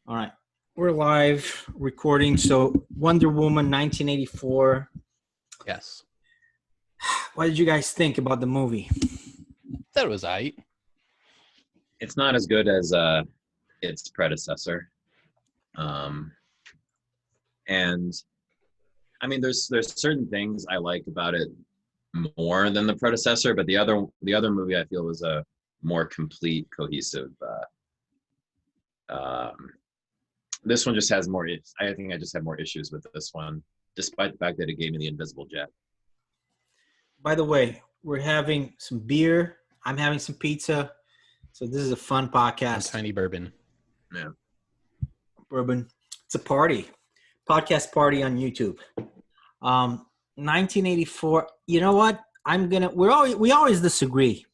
All right. We're live recording. So Wonder Woman 1984. Yes. What did you guys think about the movie? That was aight. It's not as good as its predecessor. And I mean there's certain things I like about it more than the predecessor, but the other movie I feel was a more complete, cohesive this one just has more. I think I just had more issues with this one, despite the fact that it gave me the invisible jet. By the way, we're having some beer. I'm having some pizza. So this is a fun podcast. Tiny bourbon. Yeah. Bourbon. It's a party. Podcast party on YouTube. 1984. You know what? We always disagree.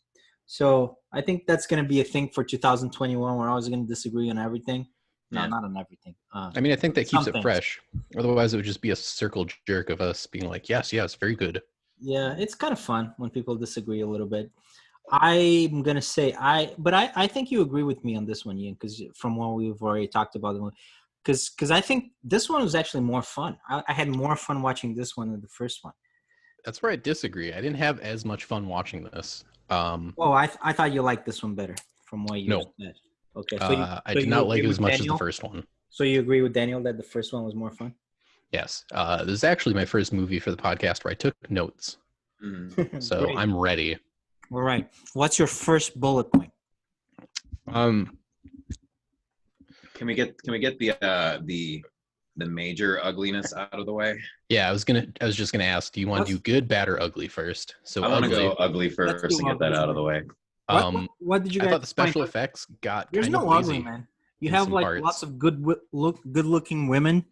So I think that's gonna be a thing for 2021. We're always gonna disagree on everything. No, Yeah. not on everything. I mean, I think that keeps it things. fresh. Otherwise, it would just be a circle jerk of us being like, yes, very good. Yeah, it's kind of fun when people disagree a little bit. I'm gonna say I think you agree with me on this one, Ian, because from what we've already talked about, because I think this one was actually more fun. I had more fun watching this one than the first one. That's where I disagree. I didn't have as much fun watching this. I thought you liked this one better from what you said. Okay, so I did not like it as much Daniel? as the first one. So you agree with Daniel that the first one was more fun? Yes. This is actually my first movie for the podcast where I took notes. So Great. I'm ready. All right. What's your first bullet point? Can we get the major ugliness out of the way? Yeah, I was just gonna ask, do you want to do good, bad, or ugly first? So I want to ugly. go ugly first and get that out of the way. What did you guys? I thought the special find? effects got There's kind of no lazy. ugly, man. You in have some like parts. lots of good-looking women.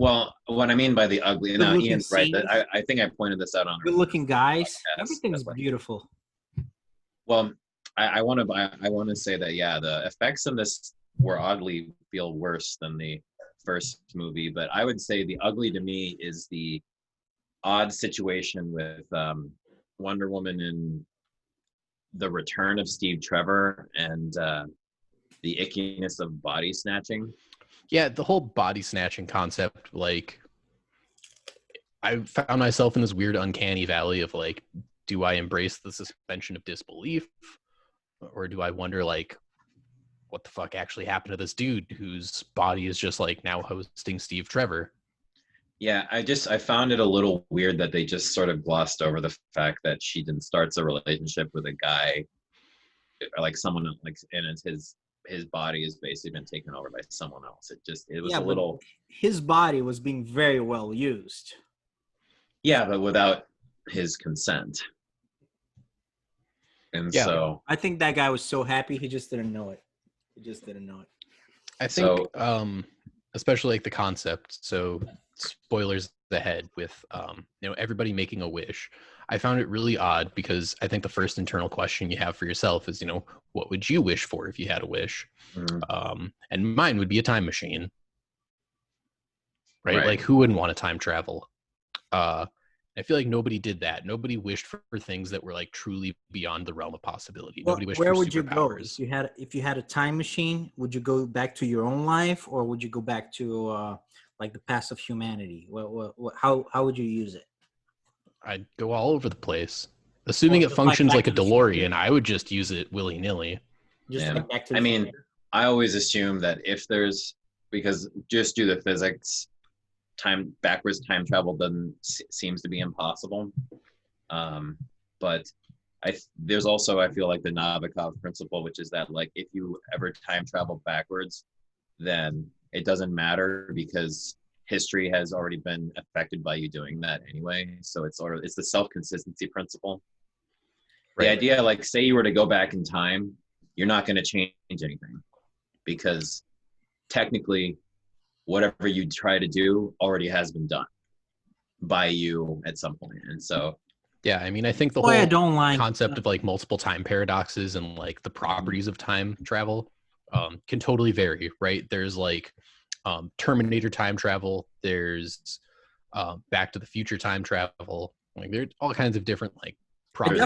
Well, what I mean by the ugly, now Good-looking Ian's right. That scenes. I think I pointed this out on. Good-looking guys. Podcast. Everything's That's why. beautiful. Well, I want to say that the effects in this were oddly feel worse than the first movie, but I would say the ugly to me is the odd situation with Wonder Woman and the return of Steve Trevor and the ickiness of body snatching. Yeah, the whole body snatching concept, like, I found myself in this weird uncanny valley of like, do I embrace the suspension of disbelief, or do I wonder like, what the fuck actually happened to this dude whose body is just like now hosting Steve Trevor? Yeah, I found it a little weird that they just sort of glossed over the fact that she then starts a relationship with a guy, or like someone like, and it's his body has basically been taken over by someone else. It was a little. His body was being very well used. Yeah, but without his consent. And Yeah. so I think that guy was so happy he just didn't know it. I think, especially like the concept. So, spoilers ahead with everybody making a wish. I found it really odd because I think the first internal question you have for yourself is, what would you wish for if you had a wish? And mine would be a time machine. Right? Like, who wouldn't want to time travel? I feel like nobody did that. Nobody wished for things that were like truly beyond the realm of possibility. Well, Nobody wished where for would you go superpowers. if you had a time machine? Would you go back to your own life, or would you go back to like the past of humanity? How would you use it? I'd go all over the place. Assuming it functions like a DeLorean, I would just use it willy-nilly. Like Back to the I mean, Future? I always assume that because just due to physics, backwards time travel seems to be impossible. But there's also, I feel like, the Nabokov principle, which is that like if you ever time travel backwards, then it doesn't matter because history has already been affected by you doing that anyway. So it's the self-consistency principle. Right. The idea, like, say you were to go back in time, you're not going to change anything because technically whatever you try to do already has been done by you at some point. And so yeah, I mean, I think the whole concept of like multiple time paradoxes and like the properties of time travel can totally vary, right? There's like Terminator time travel, there's Back to the Future time travel, like there's all kinds of different like properties.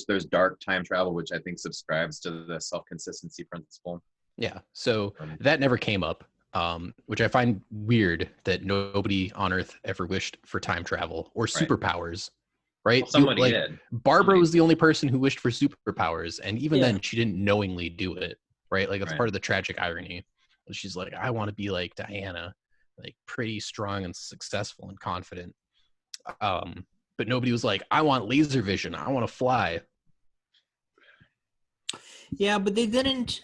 There's dark time travel, which I think subscribes to the self-consistency principle. Yeah, so Um, that never came up, which I find weird that nobody on Earth ever wished for time travel or right. superpowers, right? Well, somebody Like did. Barbara Somebody, was the only person who wished for superpowers, and even Yeah. then, she didn't knowingly do it, right? Like that's right. part of the tragic irony. She's like, I want to be like Diana, like pretty strong and successful and confident. But nobody was like, I want laser vision. I want to fly. Yeah, but they didn't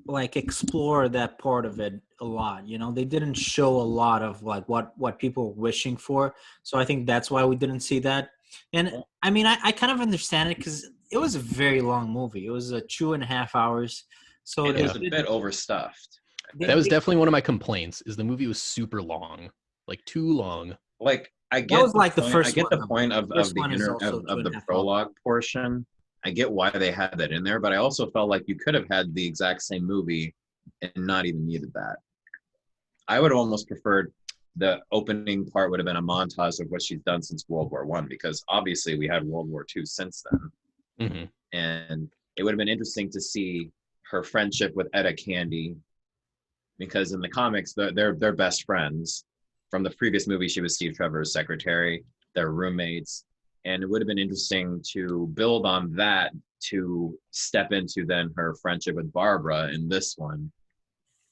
like explore that part of it a lot. They didn't show a lot of like what people were wishing for. So I think that's why we didn't see that. And I mean, I kind of understand it because it was a very long movie. It was 2.5 hours. So And it they was Yeah, a did bit overstuffed. I they, that think. was they definitely one of my complaints. Is the movie was super long, like too long. Like I that get was the like the point. I first get one the though. point The of first the one is inner also two of and a the half hours. prologue portion. I get why they had that in there, but I also felt like you could have had the exact same movie and not even needed that. I would have almost preferred the opening part would have been a montage of what she's done since World War One, because obviously we had World War Two since then, Hmm. and it would have been interesting to see her friendship with Etta Candy, because in the comics they're best friends. From the previous movie, she was Steve Trevor's secretary. They're roommates, and it would have been interesting to build on that to step into then her friendship with Barbara in this one,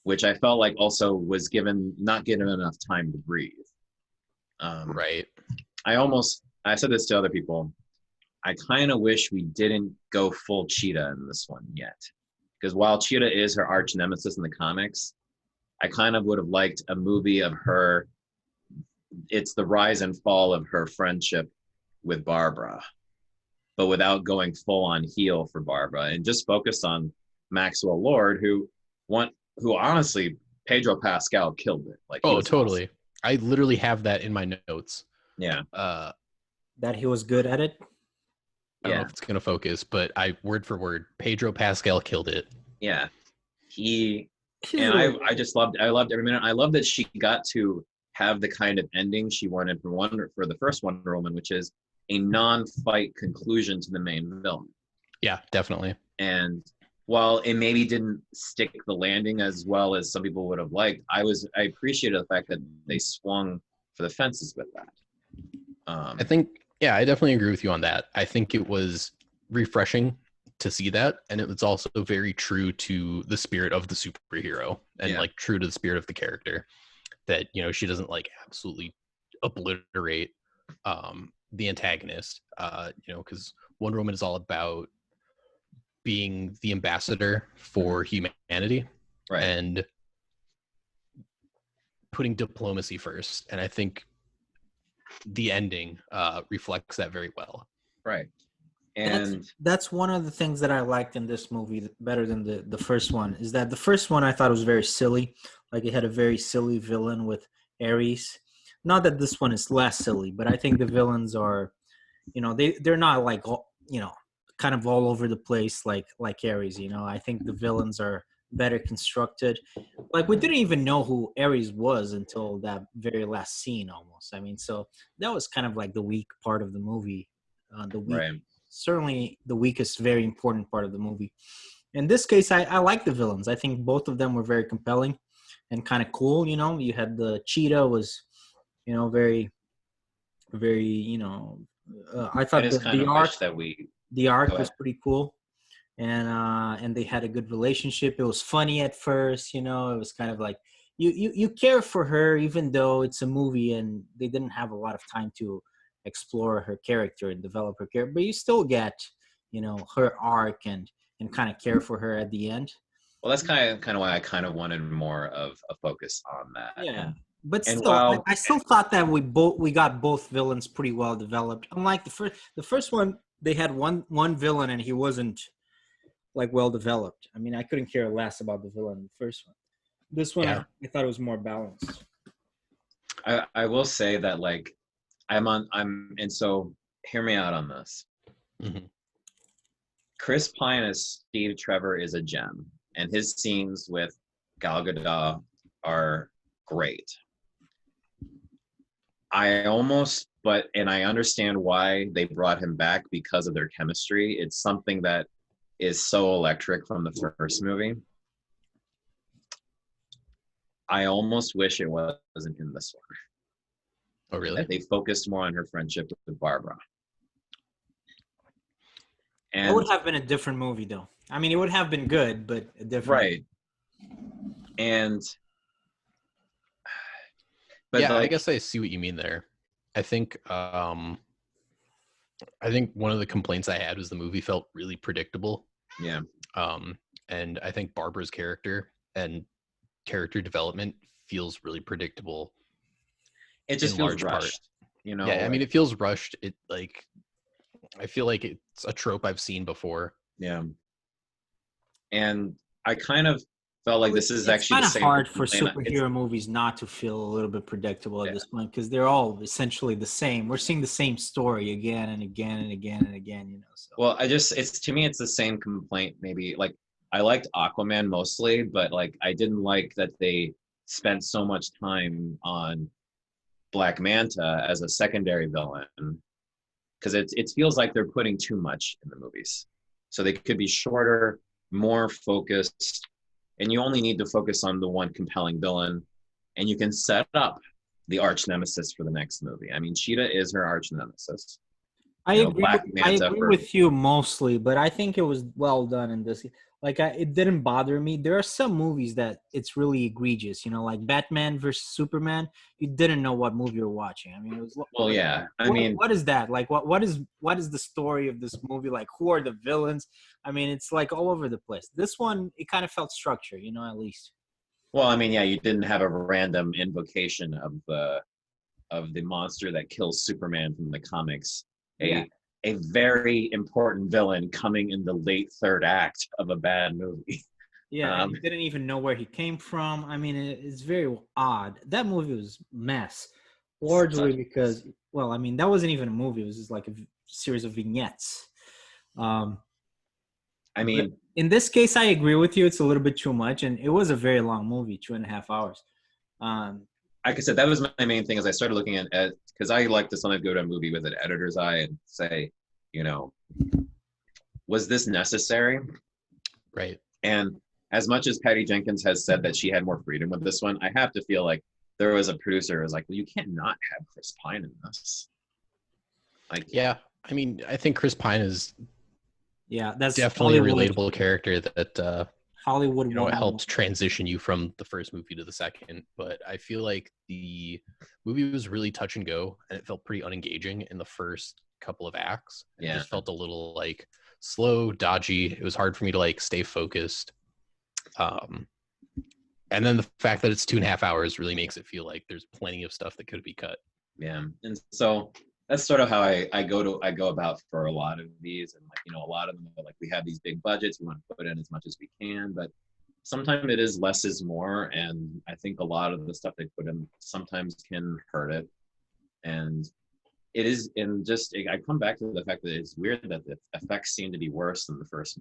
which I felt like also was not given enough time to breathe. Um, Right. I said this to other people. I kind of wish we didn't go full Cheetah in this one yet, because while Cheetah is her arch nemesis in the comics, I kind of would have liked a movie of her. It's the rise and fall of her friendship with Barbara, but without going full on heel for Barbara, and just focus on Maxwell Lord, who honestly Pedro Pascal killed it. Like he Oh, was awesome. totally. I literally have that in my notes. Yeah, That he was good at it. I don't know yeah, if it's gonna focus, but I word for word, Pedro Pascal killed it. yeah. He He's and really I just loved every minute. I love that she got to have the kind of ending she wanted for the first Wonder Woman, which is a non-fight conclusion to the main villain. Yeah, definitely. And while it maybe didn't stick the landing as well as some people would have liked, I appreciated the fact that they swung for the fences with that. I think, yeah, I definitely agree with you on that. I think it was refreshing to see that, and it was also very true to the spirit of the superhero and Yeah. like true to the spirit of the character, that she doesn't like absolutely obliterate the antagonist, because Wonder Woman is all about being the ambassador for humanity Right. and putting diplomacy first, and I think the ending reflects that very well. Right. That's And that's one of the things that I liked in this movie better than the first one, is that the first one I thought was very silly. Like it had a very silly villain with Ares. Not that this one is less silly, but I think the villains are, they're not like kind of all over the place like Ares. I think the villains are better constructed. Like we didn't even know who Ares was until that very last scene almost. I mean, so that was kind of like the weak part of the movie. The weak right. Certainly the weakest, very important part of the movie. In this case, I like the villains. I think both of them were very compelling and kind of cool. You had the cheetah was, very, very, I I thought just kind the of arc, wish that we the go arc was ahead. pretty cool, and they had a good relationship. It was funny at first. It was kind of like you care for her even though it's a movie and they didn't have a lot of time to explore her character and develop her character, but you still get her arc and kind of care for her at the end. Well, that's kind of why I kind of wanted more of a focus on that. Yeah, but And still, I, while I still thought that we got both villains pretty well developed. Unlike the first one, they had one villain and he wasn't like well developed. I mean, I couldn't care less about the villain in the first one. This one, Yeah. I thought it was more balanced. I will say that like and so hear me out on this. Mhm. Chris Pine as Steve Trevor is a gem, and his scenes with Gal Gadot are great. And I understand why they brought him back because of their chemistry. It's something that is so electric from the first movie. I almost wish it wasn't in this one. Oh, really? That they focused more on her friendship with Barbara. It would have been a different movie, though. I mean, it would have been good, but a different. Right. And but yeah, like, I guess I see what you mean there. I think one of the complaints I had was the movie felt really predictable. yeah. And I think Barbara's character and character development feels really predictable. It just in feels large rushed. part. You know, Yeah, I like, mean, it feels rushed. It like, I feel like it's a trope I've seen before. yeah. And I kind of felt like this is It's actually kind the of same hard for complaint. superhero movies not to feel a little bit predictable at Yeah. this point because they're all essentially the same. We're seeing the same story again and again and again and again. You know. So. Well, it's to me, it's the same complaint. Maybe like I liked Aquaman mostly, but like I didn't like that they spent so much time on Black Manta as a secondary villain because it feels like they're putting too much in the movies. So they could be shorter, more focused, and you only need to focus on the one compelling villain, and you can set up the arch nemesis for the next movie. I mean, Cheetah is her arch nemesis. I agree. Black I Manta agree for- with you mostly, but I think it was well done in this. Like, it didn't bother me. There are some movies that it's really egregious. You know, like Batman versus Superman. You didn't know what movie you're watching. I mean, it was. Well, yeah. I mean, what is that? Like, what is the story of this movie? Like, who are the villains? I mean, it's like all over the place. This one, it kind of felt structured. You know, at least. well, I mean, yeah, you didn't have a random invocation of the monster that kills Superman from the comics. A very important villain coming in the late third act of a bad movie. Yeah, and you didn't even know where he came from. I mean, it's very odd. That movie was a mess, largely because, well, I mean, that wasn't even a movie. It was just like a series of vignettes. I mean, in this case, I agree with you. It's a little bit too much, and it was a very long movie, 2.5 hours. Like I said, that was my main thing. As I started looking at because I like to sometimes go to a movie with an editor's eye and say, you know, was this necessary? Right. And as much as Patty Jenkins has said that she had more freedom with this one, I have to feel like there was a producer who was like, well, you can't not have Chris Pine in this. Like, yeah, I mean, I think Chris Pine is that's definitely Hollywood. a relatable character that Hollywood, you know, it helped transition you from the first movie to the second. But I feel like the movie was really touch and go, and it felt pretty unengaging in the first couple of acts. It just felt a little like slow, dodgy. It was hard for me to like stay focused. And then the fact that it's 2.5 hours really makes it feel like there's plenty of stuff that could be cut. Yeah, and so that's sort of how I go about for a lot of these, and like, you know, a lot of them are like, we have these big budgets, we want to put in as much as we can, but sometimes it is less is more, and I think a lot of the stuff they put in sometimes can hurt it, and it is, and just I come back to the fact that it's weird that the effects seem to be worse than the first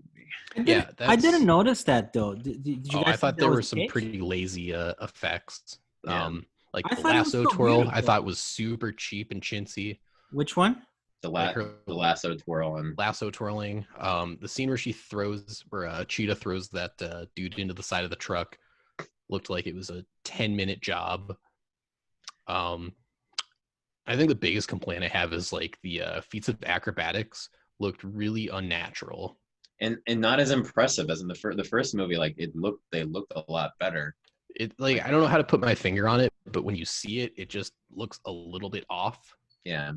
movie. I didn't notice that though. Did you guys? I thought there were some pretty lazy effects. Yeah. Like I the thought it was lasso so twirl, beautiful. I thought was super cheap and chintzy. Which one? The Like lasso twirl and lasso twirling. The scene where Cheetah throws that dude into the side of the truck looked like it was a 10-minute job. I think the biggest complaint I have is like the feats of acrobatics looked really unnatural and not as impressive as in the first movie. Like they looked a lot better. It like I don't know how to put my finger on it, but when you see it, it just looks a little bit off. Yeah,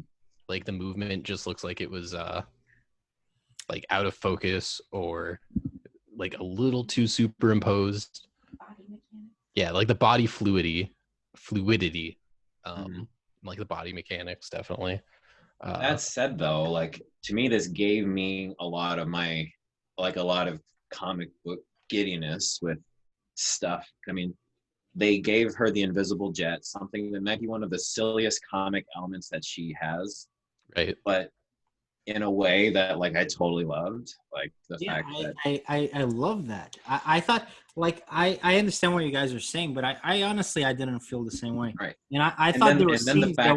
like the movement just looks like it was like out of focus or like a little too superimposed. Yeah, like the body fluidity. Like the body mechanics, definitely. That said, though, like to me, this gave me a lot of comic book giddiness with stuff. I mean, they gave her the invisible jet, something that might be one of the silliest comic elements that she has, right? But in a way that like I totally loved, like the fact that I love that. I thought like I understand what you guys are saying, but I honestly I didn't feel the same way. Right. And I thought there were scenes that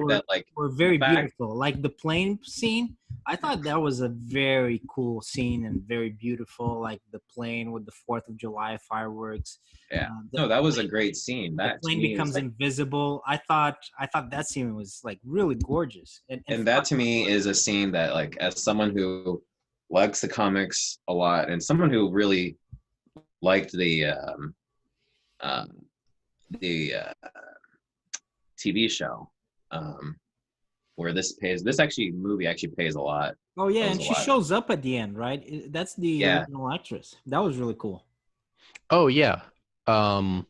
were very beautiful. Like the plane scene I thought that was a very cool scene and very beautiful, like the plane with the 4th of July fireworks. Yeah. The No, that was a plane, great scene. the That to plane me is becomes like, invisible. I thought that scene was like really gorgeous and and fun. that to me is a scene that, like, as someone who likes the comics a lot and someone who really liked um, the TV show, um, where this actually movie actually pays a lot. Oh yeah, Owes and a she lot. shows up at the end, right? That's the Yeah. original actress. That was really cool. Oh yeah. Um,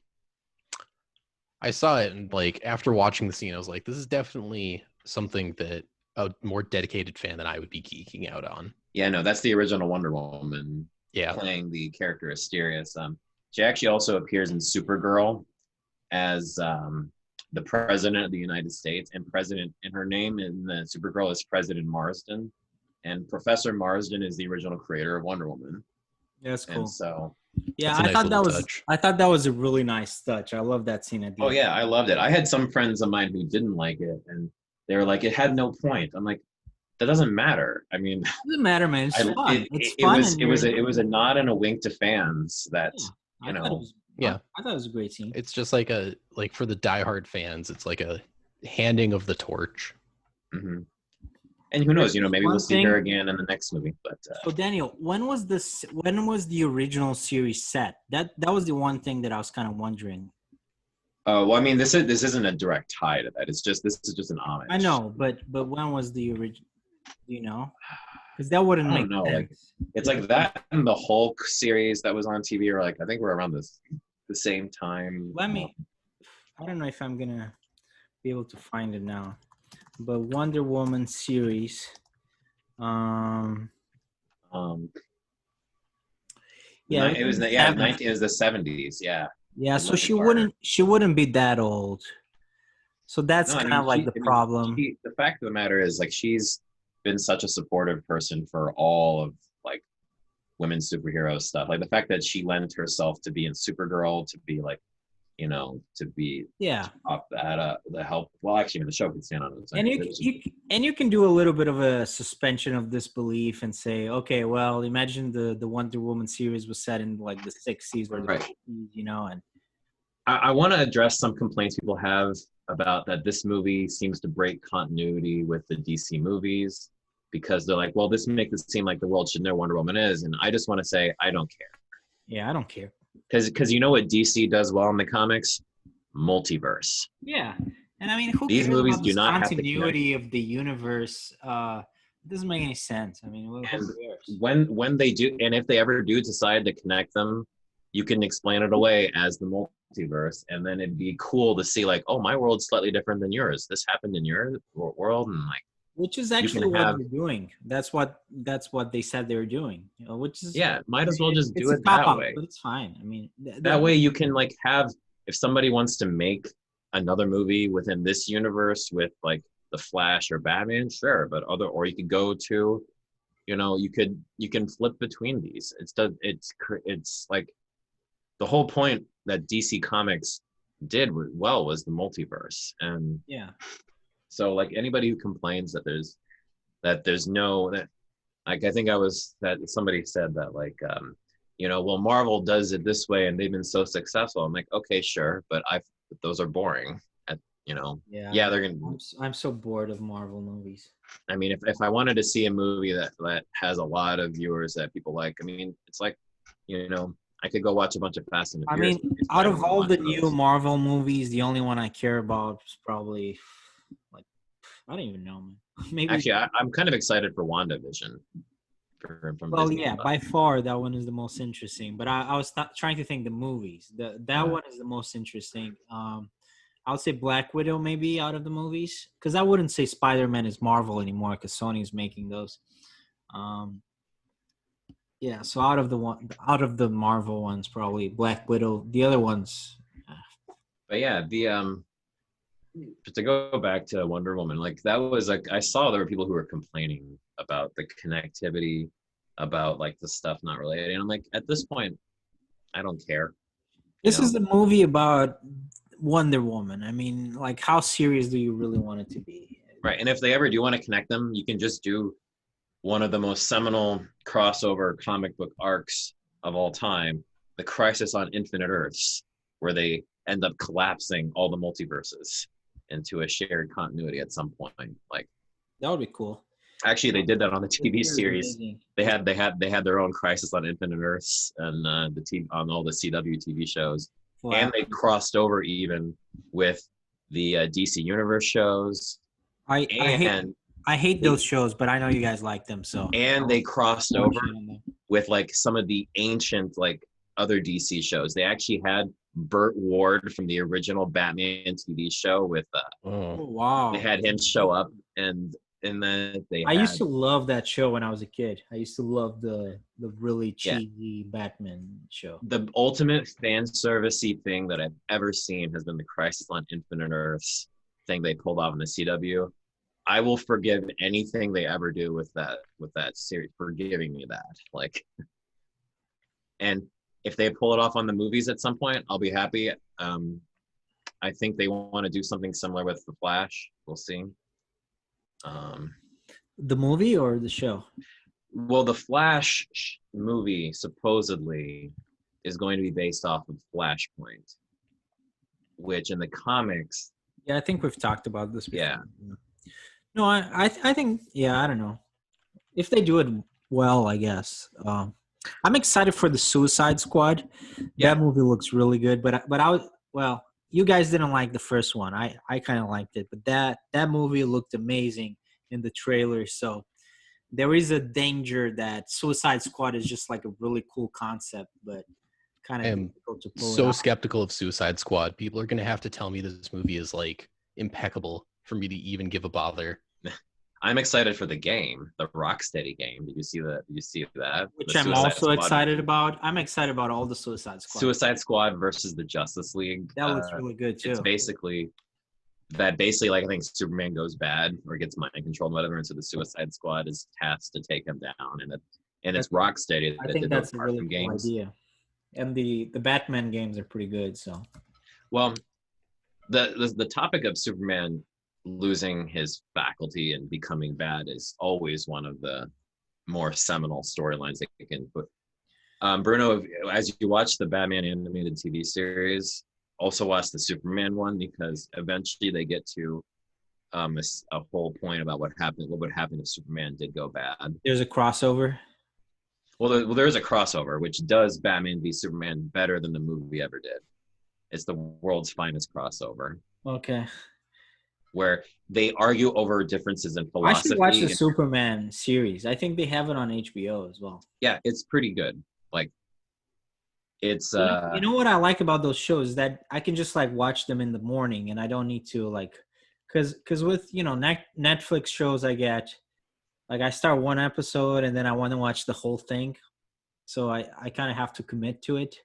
I saw it and like after watching the scene, I was like, this is definitely something that a more dedicated fan than I would be geeking out on. Yeah, no, that's the original Wonder Woman Yeah. playing the character Asterius. She actually also appears in Supergirl as the president of the United States, and president, and her name in the Supergirl is President Marsden, and Professor Marsden is the original creator of Wonder Woman, Yeah, that's and cool. so. Yeah, That's a nice little touch. I thought that was a really nice touch. I love that scene at the Oh end. yeah, I loved it. I had some friends of mine who didn't like it, and they were like, "It had no point." I'm like, "That doesn't matter." I mean, Doesn't matter, man. It's fun. It's it fun, was and it was you're it was a nod and a wink to fans that, yeah. you I thought it know. was. Yeah. I thought it was a great scene. It's just like for the diehard fans, it's like a handing of the torch. Mhm. And who knows? Maybe One we'll see her thing- again in the next movie. But So Daniel, when was this? When was the original series set? That was the one thing that I was kind of wondering. well, I mean, this isn't a direct tie to that. This is just an homage. I know, but when was the original? You know, because that wouldn't I make don't know. sense. Like, it's like that and the Hulk series that was on TV, or like I think we're around the same time. Let me. I don't know if I'm gonna be able to find it now, but Wonder Woman series. Yeah, It was in the yeah 70s. it was the 70s. Yeah. Yeah, with so Linda Carter. she wouldn't be that old. So that's No, I kind mean, of like the problem. the fact of the matter is, like, she's been such a supportive person for all of, like, women's superhero stuff. Like the fact that she lent herself to be in Supergirl, to be like, to be Yeah. off that the help. Well, actually, the show can stand on its own. And It was just- you can do a little bit of a suspension of disbelief and say, okay, well, imagine the Wonder Woman series was set in like the 60s or the Right. 50s, and I want to address some complaints people have about that this movie seems to break continuity with the DC movies, because they're like, well, this makes it seem like the world should know Wonder Woman is, and I just want to say I don't care. yeah, I don't care. Because you know what DC does well in the comics? Multiverse. Yeah, and I mean, who These cares movies about do this not have to continuity of the universe? It doesn't make any sense. I mean, who And cares? when they do, and if they ever do decide to connect them, you can explain it away as the multiverse, and then it'd be cool to see, like, oh, my world's slightly different than yours. This happened in your world, and like, Which is actually what have- they're doing. That's what they said they were doing. Which is yeah, might as well just it's do a it that cop-out, way. but it's fine. I mean, That way you can, like, have, if somebody wants to make another movie within this universe with, like, the Flash or Batman, sure, but or you could go to, you can flip between these. It's like the whole point that DC Comics did well was the multiverse. And yeah. so, like, anybody who complains that there's no, that, like, I think that somebody said that, like, well, Marvel does it this way and they've been so successful. I'm like, okay, sure, but those are boring. Yeah, they're gonna. I'm so bored of Marvel movies. I mean, if I wanted to see a movie that has a lot of viewers that people like, I mean, it's like, I could go watch a bunch of Fast and the I Furious mean, movies, but out I of wouldn't all watch the those. new Marvel movies, the only one I care about is probably like I don't even know, man. Maybe. Actually, I'm kind of excited for WandaVision. From Well, Disney yeah, Plus. by far that one is the most interesting. But I was trying to think the movies. That one is the most interesting. I would say Black Widow maybe out of the movies, because I wouldn't say Spider-Man is Marvel anymore because Sony's making those. Yeah, so out of the Marvel ones, probably Black Widow. The other ones, But yeah, to go back to Wonder Woman, like, that was like, I saw there were people who were complaining about the connectivity, about, like, the stuff not related, and I'm like, at this point, I don't care. this is a movie about Wonder Woman. I mean, like, how serious do you really want it to be? Right, and if they ever do want to connect them, you can just do one of the most seminal crossover comic book arcs of all time, the Crisis on Infinite Earths, where they end up collapsing all the multiverses into a shared continuity at some point. Like, That would be cool. actually, they did that on the TV It's series. amazing. They had their own Crisis on Infinite Earths and on all the CW TV shows, Wow. and they crossed over even with the DC Universe shows, I hate and those shows, but I know you guys like them, so they crossed I'll over shit on them. with like some of the ancient like other DC shows. They actually had Burt Ward from the original Batman TV show with Oh, Oh, wow. they had him show up, and then they I had, used to love that show when I was a kid. I used to love the really Yeah. cheesy Batman show. the ultimate fan servicey thing that I've ever seen has been the Crisis on Infinite Earths thing they pulled off in the CW. I will forgive anything they ever do with that series for giving me that. Like, and if they pull it off on the movies at some point, I'll be happy. I think they want to do something similar with The Flash. We'll see. The movie or the show? Well, the Flash movie supposedly is going to be based off of Flashpoint, which in the comics, Yeah, I think we've talked about this before. Yeah. No, I think, yeah, I don't know. If they do it well, I guess. I'm excited for the Suicide Squad. Yeah. That movie looks really good, but well, you guys didn't like the first one. I kind of liked it, but that movie looked amazing in the trailer. So there is a danger that Suicide Squad is just like a really cool concept, but kind I of am difficult to pull it so off. skeptical of Suicide Squad. People are going to have to tell me this movie is like impeccable for me to even give a bother. I'm excited for the game, the Rocksteady game. Did you see that? Did you see that? Which The I'm Suicide also Squad- excited about. I'm excited about all the Suicide Squad. Suicide Squad versus the Justice League. That looks really good too. It's basically like I think Superman goes bad or gets mind controlled, whatever, and so the Suicide Squad is tasked to take him down, and it's Rocksteady I that think did that's those a really Arkham cool games. idea. And the Batman games are pretty good. So Well, the topic of Superman losing his faculty and becoming bad is always one of the more seminal storylines that you can put. Bruno, as you watch the Batman animated TV series, also watch the Superman one, because eventually they get to a whole point about what would happen if Superman did go bad. there's a crossover. Well, there is a crossover which does Batman v Superman better than the movie ever did. It's the world's finest crossover, Okay. where they argue over differences in I philosophy. should watch the Superman series. I think they have it on HBO as well. Yeah, it's pretty good. Like, it's You know what I like about those shows, that I can just like watch them in the morning and I don't need to like, cause with Netflix shows I get, like I start one episode and then I want to watch the whole thing, so I kind of have to commit to it.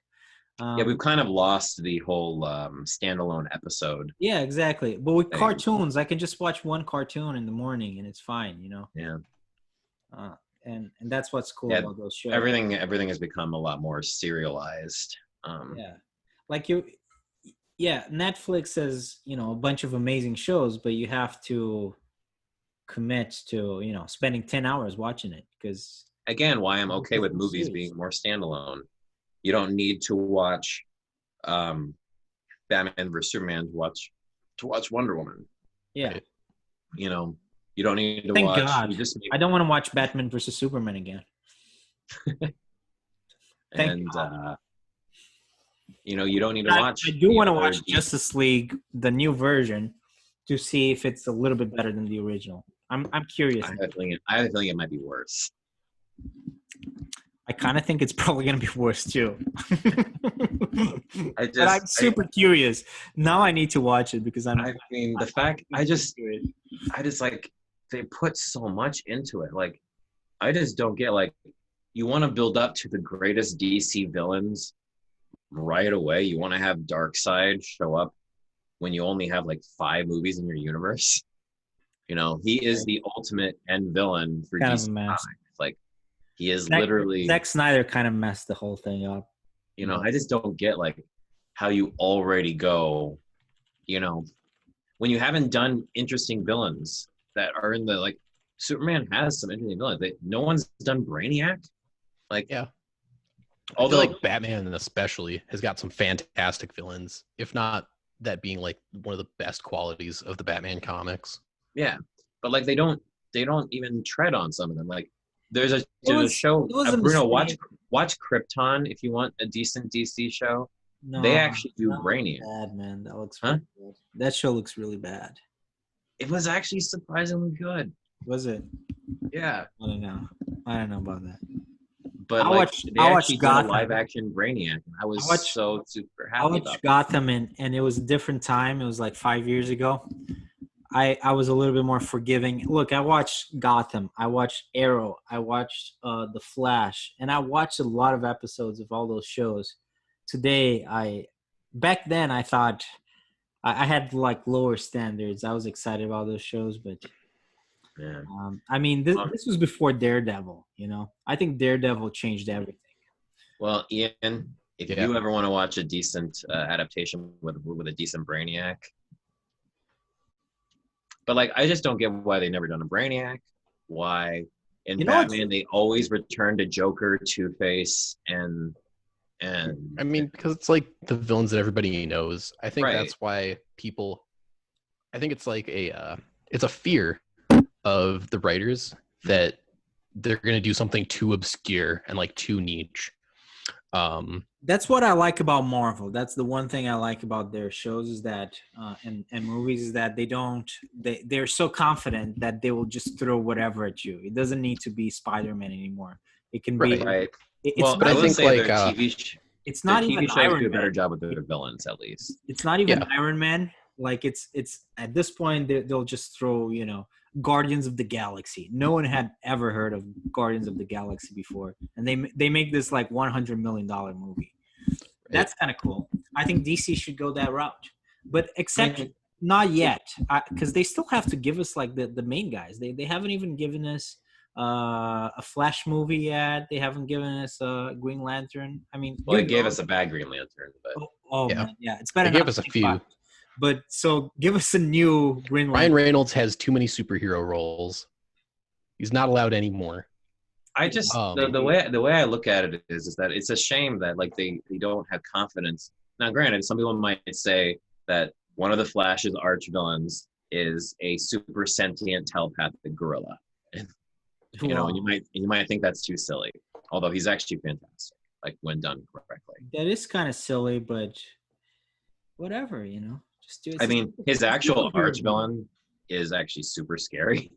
yeah, we've kind of lost the whole standalone episode. Yeah, exactly. But with Thing. cartoons, I can just watch one cartoon in the morning and it's fine, Yeah, and that's what's cool Yeah, about those shows. everything has become a lot more serialized. Yeah, like Netflix has a bunch of amazing shows, but you have to commit to spending 10 hours watching it, because Again, why I'm okay with Different movies series. being more standalone. You don't need to watch Batman vs Superman to watch Wonder Woman. yeah. You don't need to Thank watch. God. You just need, I don't want to watch Batman versus Superman again. Thank and God. you don't need to I watch. do the want to other watch Justice League, the new version, to see if it's a little bit better than the original. I'm curious. I have a feeling it might be worse. I kind of think it's probably going to be worse too. I But I'm super curious. Now I need to watch it because I just like, they put so much into it. Like, I just don't get, like, you want to build up to the greatest DC villains right away. You want to have Darkseid show up when you only have like 5 movies in your universe. He is the ultimate end villain for Kind of DC a mess. Comics. Like, he is literally, Zack Snyder kind of messed the whole thing up. I just don't get like how you already go, when you haven't done interesting villains that are in the, like, Superman has some interesting villains. No one's done Brainiac. Like, Yeah. I feel although like Batman especially has got some fantastic villains, if not that being like one of the best qualities of the Batman comics. yeah, but like they don't even tread on some of them. Like It there's a was show. it was a Bruno, mistake. watch Krypton if you want a decent DC show. They No, actually do that looks Brainiac. bad, man. That looks Huh? really bad. That show looks really bad. It was actually surprisingly good. Was it? Yeah, I don't know. I don't know about that. but I like watched they I watched actually did a Gotham. live action Brainiac, and I I was watched so super I happy watched about Gotham and it was a different time. It was like 5 years ago. I was a little bit more forgiving. Look, I watched Gotham. I watched Arrow. I watched The Flash, and I watched a lot of episodes of all those shows. Today, back then I thought I had like lower standards. I was excited about those shows, but it. Yeah. I mean, this Um, this was before Daredevil. I think Daredevil changed everything. well, Ian, if Yeah. you ever want to watch a decent adaptation with a decent Brainiac, but like I just don't get why they never done a Brainiac. Why in You know what's Batman they always return to Joker, Two Face, I mean, because it's like the villains that everybody knows. I think right. that's why people. I think it's like it's a fear of the writers that they're gonna do something too obscure and like too niche. That's what I like about Marvel. That's the one thing I like about their shows is that and movies is that they're so confident that they will just throw whatever at you. It doesn't need to be Spider-Man anymore. It can be. Right. Right. It's Well, But I I not. would think say like It's their not TV even shows Iron do a better Man. job with their villains at least. It's not even Yeah. Iron Man. Like it's at this point they'll just throw Guardians of the Galaxy. No one had ever heard of Guardians of the Galaxy before, and they make this like $100 million movie. That's kind of cool. I think DC should go that route, but except not yet, because they still have to give us like the main guys. They haven't even given us a Flash movie yet. They haven't given us a Green Lantern. I mean, Well, they give gave us a bad Green Lantern, but oh Yeah. man, yeah, it's better. They gave not us to a think few. about it. But so give us a new Green Ryan Lantern. Reynolds has too many superhero roles. He's not allowed anymore. I just Um, the way I look at it is that it's a shame that like they don't have confidence. Now, granted, some people might say that one of the Flash's arch villains is a super sentient telepathic gorilla. And, Wow. you might think that's too silly, although he's actually fantastic, like when done correctly. That is kind of silly, but whatever, just do it. I mean, his actual arch villain is actually super scary.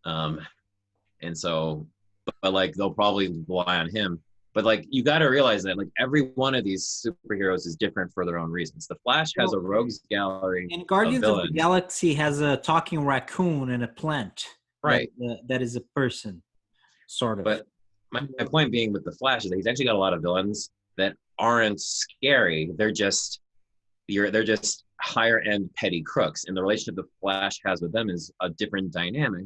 And so, but like they'll probably rely on him. But like you got to realize that like every one of these superheroes is different for their own reasons. The Flash has a rogues gallery. And Guardians of the villains. Galaxy has a talking raccoon and a plant. Right. That is a person, sort of. But my point being with the Flash is that he's actually got a lot of villains that aren't scary. They're just higher end petty crooks. And the relationship the Flash has with them is a different dynamic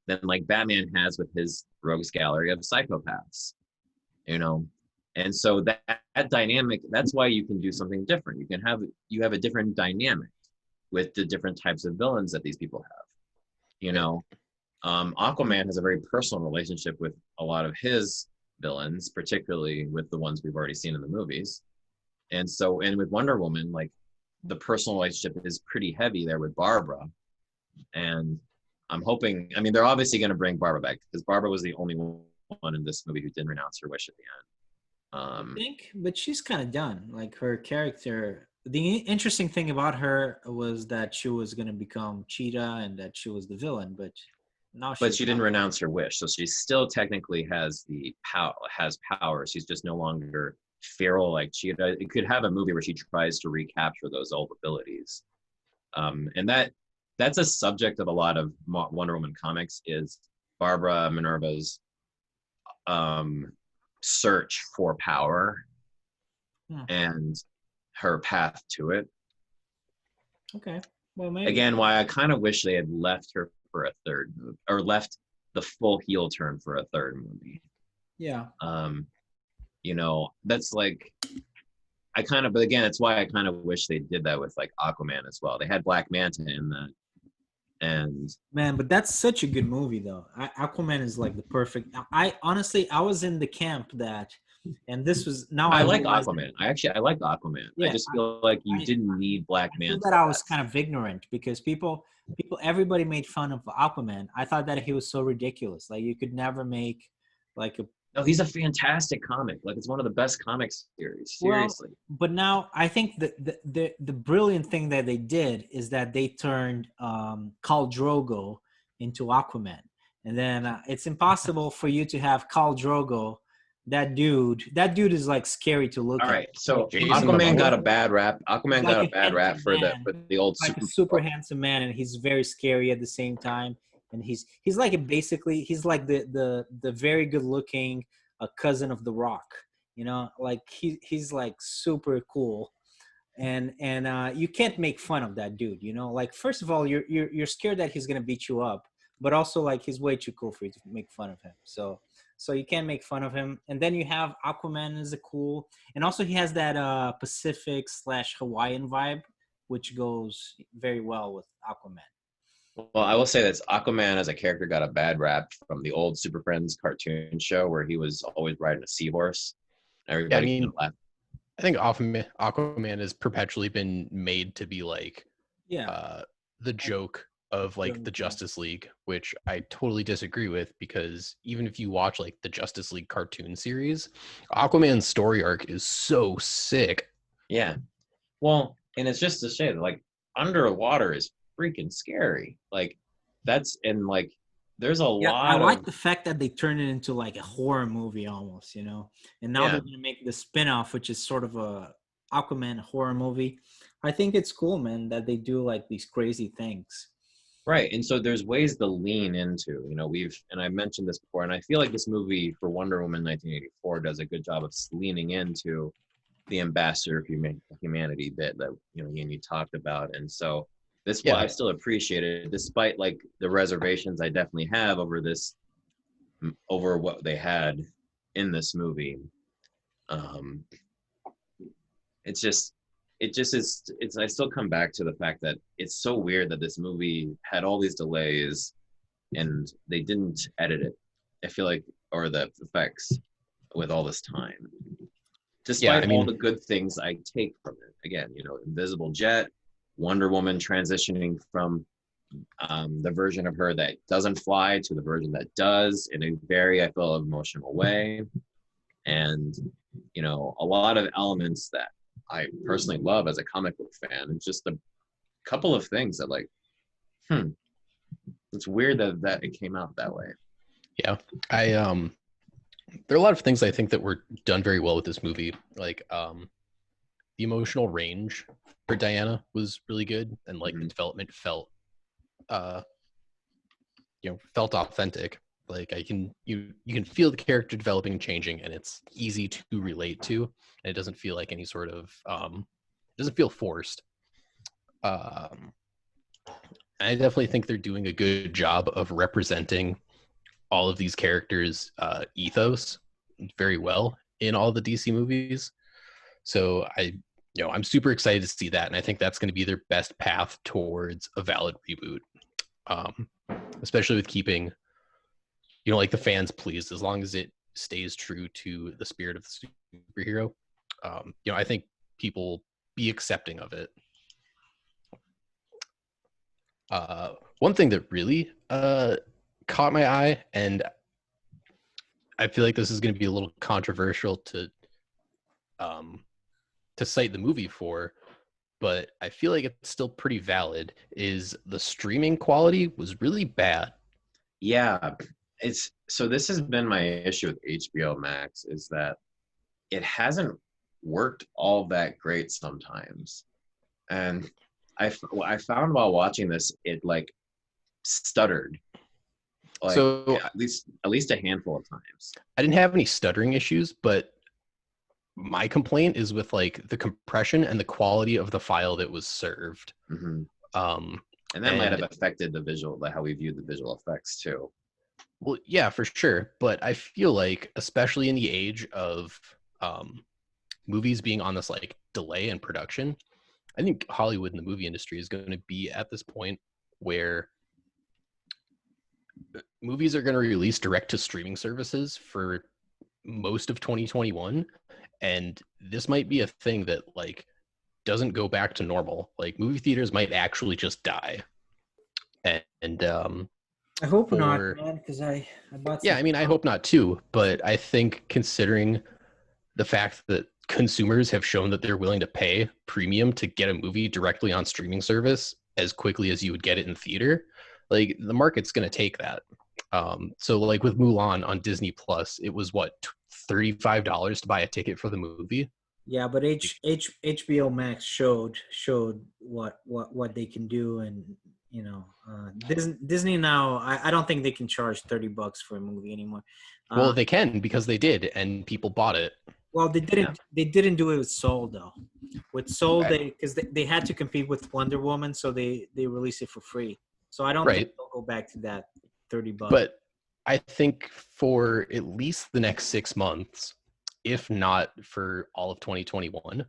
than like Batman has with his rogues gallery of psychopaths. And so that dynamic, that's why you can do something different. You have a different dynamic with the different types of villains that these people have. Aquaman has a very personal relationship with a lot of his villains, particularly with the ones we've already seen in the movies. And with Wonder Woman, like the personal relationship is pretty heavy there with Barbara. And I'm hoping, I mean, they're obviously going to bring Barbara back because Barbara was the only one in this movie who didn't renounce her wish at the end. I think, but she's kind of done. Like her character. The interesting thing about her was that she was going to become Cheetah and that she was the villain, but now she didn't renounce her wish, so she still technically has power. She's just no longer feral like Cheetah. It could have a movie where she tries to recapture those old abilities, and that's a subject of a lot of Wonder Woman comics. Is Barbara Minerva's search for power and her path to it. Okay. Well, maybe. Again, why I kind of wish they had left her for a third movie, or left the full heel turn for a third movie. Yeah. That's like, but again, it's why I kind of wish they did that with like Aquaman as well. They had Black Manta in that, And Man, but that's such a good movie, though. Aquaman is like the perfect. I honestly, I was in the camp that, and this was now I I like realize that. Aquaman. I like Aquaman. I Yeah, just feel like you I didn't need Black I feel Manta that I was that. kind of ignorant because everybody made fun of Aquaman. I thought that he was so ridiculous. Like you could never make like a No, he's a fantastic comic. Like it's one of the best comic series. well, Seriously. but now I think the brilliant thing that they did is that they turned Khal Drogo into Aquaman, and then it's impossible for you to have Khal Drogo. That dude is like scary to All look at. right. So Jason Aquaman got Momoa. a bad rap. He's Aquaman like got a a bad rap handsome for the man, old like a super. super handsome man, and he's very scary at the same time. And he's like basically he's like the very good looking cousin of The Rock. You know, like he's like super cool, and you can't make fun of that dude. You know, like first of all, you're scared that he's gonna beat you up, but also like he's way too cool for you to make fun of him. So you can't make fun of him. And then you have Aquaman is a cool, and also he has that Pacific slash Hawaiian vibe, which goes very well with Aquaman. Well, I will say that Aquaman as a character got a bad rap from the old Super Friends cartoon show where he was always riding a seahorse. Yeah, I Everybody kind mean, of laughed. I think Aquaman has perpetually been made to be like Yeah. uh, the joke of like the Yeah. Justice League, which I totally disagree with because even if you watch like the Justice League cartoon series, Aquaman's story arc is so sick. Yeah. Well, and it's just to say that like underwater is freaking scary. Like that's and like there's a Yeah, I lot like of the fact that they turned it into like a horror movie almost, you know. And now yeah. they're gonna make the spin-off, which is sort of a Aquaman horror movie. I think it's cool, man, that they do like these crazy things. Right. And so there's ways to lean into, and I mentioned this before, and I feel like this movie for Wonder Woman 1984 does a good job of leaning into the ambassador of humanity bit that, and you talked about. And so this why I Yeah, still appreciate it, despite like the reservations I definitely have over over what they had in this movie. Um, it's just it just is it's I still come back to the fact that it's so weird that this movie had all these delays and they didn't edit it. I feel like, or the effects with all this time, yeah. despite I all mean, the good things I take from it. Again, Invisible Jet, Wonder Woman transitioning from the version of her that doesn't fly to the version that does in a very, I feel, emotional way. And, a lot of elements that I personally love as a comic book fan. It's just a couple of things that like, it's weird that it came out that way. yeah. I there are a lot of things I think that were done very well with this movie. Like the emotional range for Diana was really good, and like the development felt uh felt authentic. Like you can feel the character developing and changing, and it's easy to relate to, and it doesn't feel like any sort of it doesn't feel forced. um I definitely think they're doing a good job of representing all of these characters ethos very well in all the DC movies. So I'm super excited to see that, and I think that's going to be their best path towards a valid reboot. um Especially with keeping like the fans pleased, as long as it stays true to the spirit of the superhero. I think people will be accepting of it. One thing that really caught my eye, and I feel like this is going to be a little controversial to cite the movie for, but I feel like it's still pretty valid, is the streaming quality was really bad. Yeah, this has been my issue with HBO Max is that it hasn't worked all that great sometimes. And I found while watching this, it like stuttered like So at least a handful of times. I didn't have any stuttering issues, but my complaint is with like the compression and the quality of the file that was served. Mm-hmm. Um, And that might have affected how we viewed the visual effects too. Well, yeah, for sure. But I feel like, especially in the age of movies being on this like delay in production, I think Hollywood and the movie industry is going to be at this point where movies are going to release direct to streaming services for most of 2021, and this might be a thing that like doesn't go back to normal. Like movie theaters might actually just die. And I hope not, for man, because I bought yeah, some. I mean, I hope not too, but I think considering the fact that consumers have shown that they're willing to pay premium to get a movie directly on streaming service as quickly as you would get it in theater, like the market's going to take that. So like with Mulan on Disney Plus, it was what $35 to buy a ticket for the movie. Yeah, but HBO Max showed what they can do, and Disney now. I don't think they can charge $30 for a movie anymore. Well, they can because they did, and people bought it. Well, they didn't. Yeah. They didn't do it with Soul though. With Soul, Right. they had to compete with Wonder Woman, so they released it for free. So I don't think Right. they'll go back to that $30. But I think for at least the next 6 months, if not for all of 2021,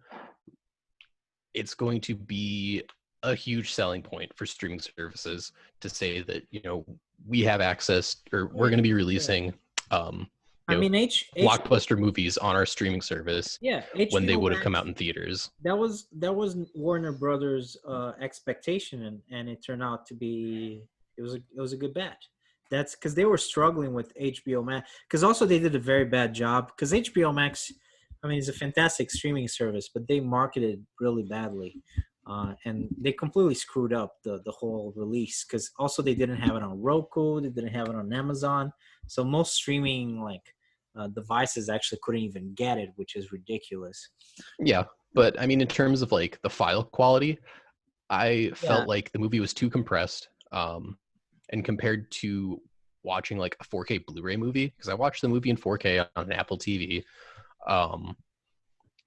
it's going to be a huge selling point for streaming services to say that, we have access, or we're going to be releasing I mean, blockbuster movies on our streaming service yeah, when they HBO would have come Max, out in theaters. that was Warner Brothers expectation, and it turned out to be it was a good bet. That's because they were struggling with HBO Max, because also they did a very bad job, because HBO Max, I mean, it's a fantastic streaming service, but they marketed really badly, and they completely screwed up the whole release, because also they didn't have it on Roku, they didn't have it on Amazon, so most streaming devices actually couldn't even get it, which is ridiculous. Yeah, but I mean, in terms of like the file quality, I felt Yeah. like the movie was too compressed. And compared to watching like a 4K Blu-ray movie, because I watched the movie in 4K on an Apple TV,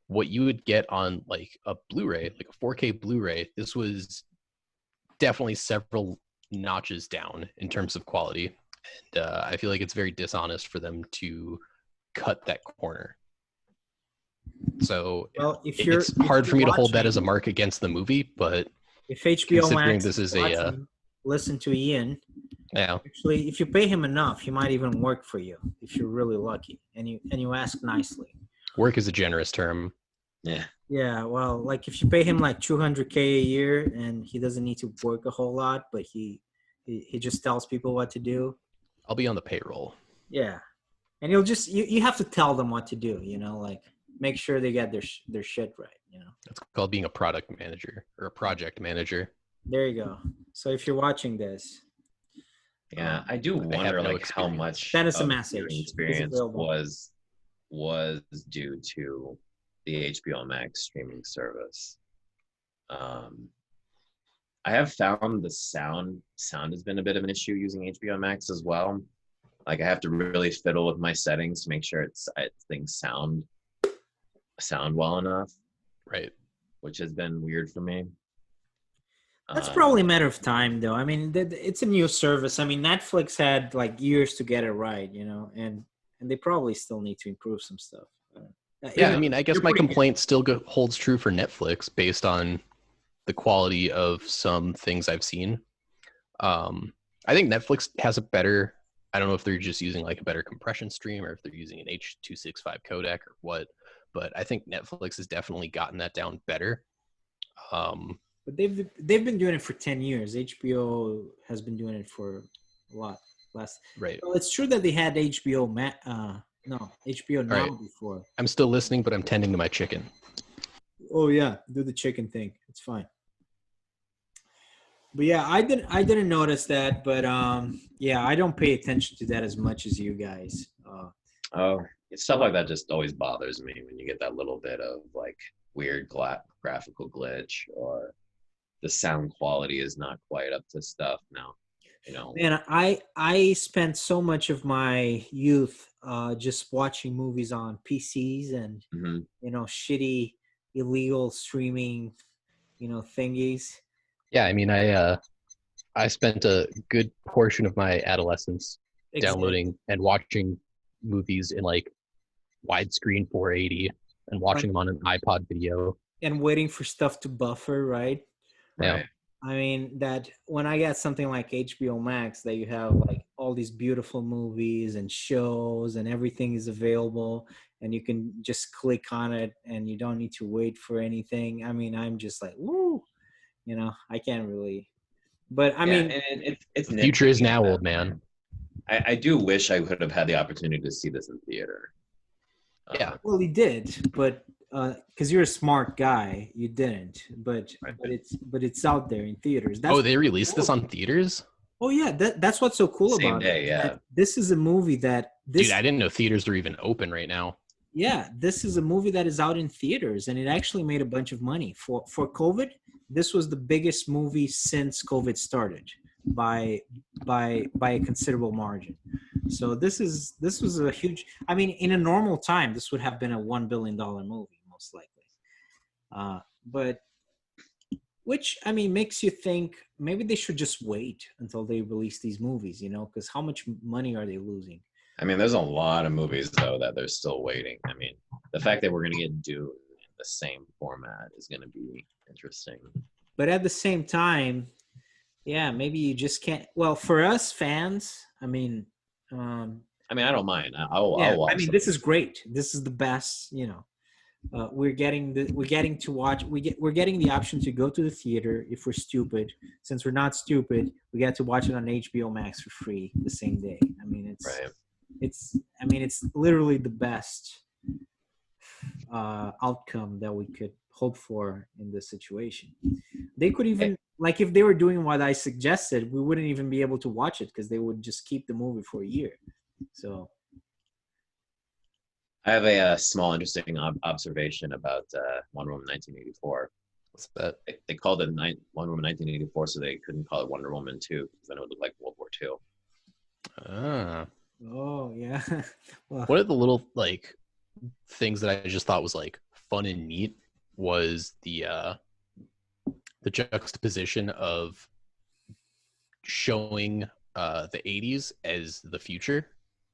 what you would get on like a Blu-ray, like a 4K Blu-ray, this was definitely several notches down in terms of quality. And I feel like it's very dishonest for them to cut that corner. So Well, if it's hard for me to hold that as a mark against the movie, but if HBO considering Max this is watching, listen to Ian. yeah, Actually, if you pay him enough, he might even work for you if you're really lucky, and you ask nicely. work is a generous term. Yeah. Yeah, well, like if you pay him like $200K a year, and he doesn't need to work a whole lot, but he just tells people what to do. I'll be on the payroll. Yeah, and you'll just you have to tell them what to do. Like make sure they get their shit right. It's called being a product manager or a project manager. There you go. So if you're watching this, Yeah, I do They have wonder no like how experience. much Send us a of message. viewing It's experience available. was due to the HBO Max streaming service. I have found the sound has been a bit of an issue using HBO Max as well. Like I have to really fiddle with my settings to make sure things sound well enough, Right. which has been weird for me. That's probably a matter of time, though. I mean, it's a new service. I mean, Netflix had like years to get it right, and they probably still need to improve some stuff. Yeah, I mean, I guess You're my pretty good. complaint still holds true for Netflix based on the quality of some things I've seen. I think Netflix has a better, I don't know if they're just using like a better compression stream or if they're using an H.265 codec or what, but I think Netflix has definitely gotten that down better. But they've been doing it for 10 years. HBO has been doing it for a lot less. Right. Well, it's true that they had HBO Now right. before. I'm still listening, but I'm tending to my chicken. Oh yeah, do the chicken thing. It's fine. But yeah, I didn't notice that, but yeah, I don't pay attention to that as much as you guys. Stuff like that just always bothers me when you get that little bit of like weird graphical glitch, or the sound quality is not quite up to stuff now. Man, I spent so much of my youth just watching movies on PCs and shitty illegal streaming thingies. Yeah, I mean, I spent a good portion of my adolescence downloading and watching movies in like widescreen 480 and watching them on an iPod video. And waiting for stuff to buffer, right? Yeah. Right. I mean, that when I get something like HBO Max, that you have like all all these beautiful movies and shows, and everything is available, and you can just click on it, and you don't need to wait for anything. I mean, I'm just like, woo, I can't really. But I Yeah, mean, and it's The future is nitpicky at now, that old man. point. I do wish I could have had the opportunity to see this in theater. Yeah. well, he did, but because you're a smart guy, you didn't. But Right. but it's out there in theaters. That's Oh, they released this on theaters? Oh yeah, that's what's so cool Same about day, it. yeah. That this is a movie that Dude, I didn't know theaters were even open right now. yeah, this is a movie that is out in theaters, and it actually made a bunch of money for COVID. This was the biggest movie since COVID started by a considerable margin. So this was a huge. I mean, in a normal time, this would have been a $1 billion movie most likely. But which I mean makes you think maybe they should just wait until they release these movies, because how much money are they losing? I mean, there's a lot of movies though that they're still waiting. I mean, the fact that we're gonna get Dune in the same format is gonna be interesting. But at the same time, yeah, maybe you just can't. Well, for us fans, I mean, I mean, I don't mind. I'll yeah, watch. I mean, this is great. This is the best. We're getting to watch. We're getting the option to go to the theater if we're stupid. Since we're not stupid, we get to watch it on HBO Max for free the same day. I mean, Right. it's literally the best outcome that we could hope for in this situation. They could even, like, if they were doing what I suggested, we wouldn't even be able to watch it because they would just keep the movie for a year. So I have a small interesting observation about Wonder Woman 1984. What's that? They called it Wonder Woman 1984, so they couldn't call it Wonder Woman 2 because then it would look like World War II. Ah. oh yeah. Well, One of the little like things that I just thought was like fun and neat was the juxtaposition of showing the 80s as the future.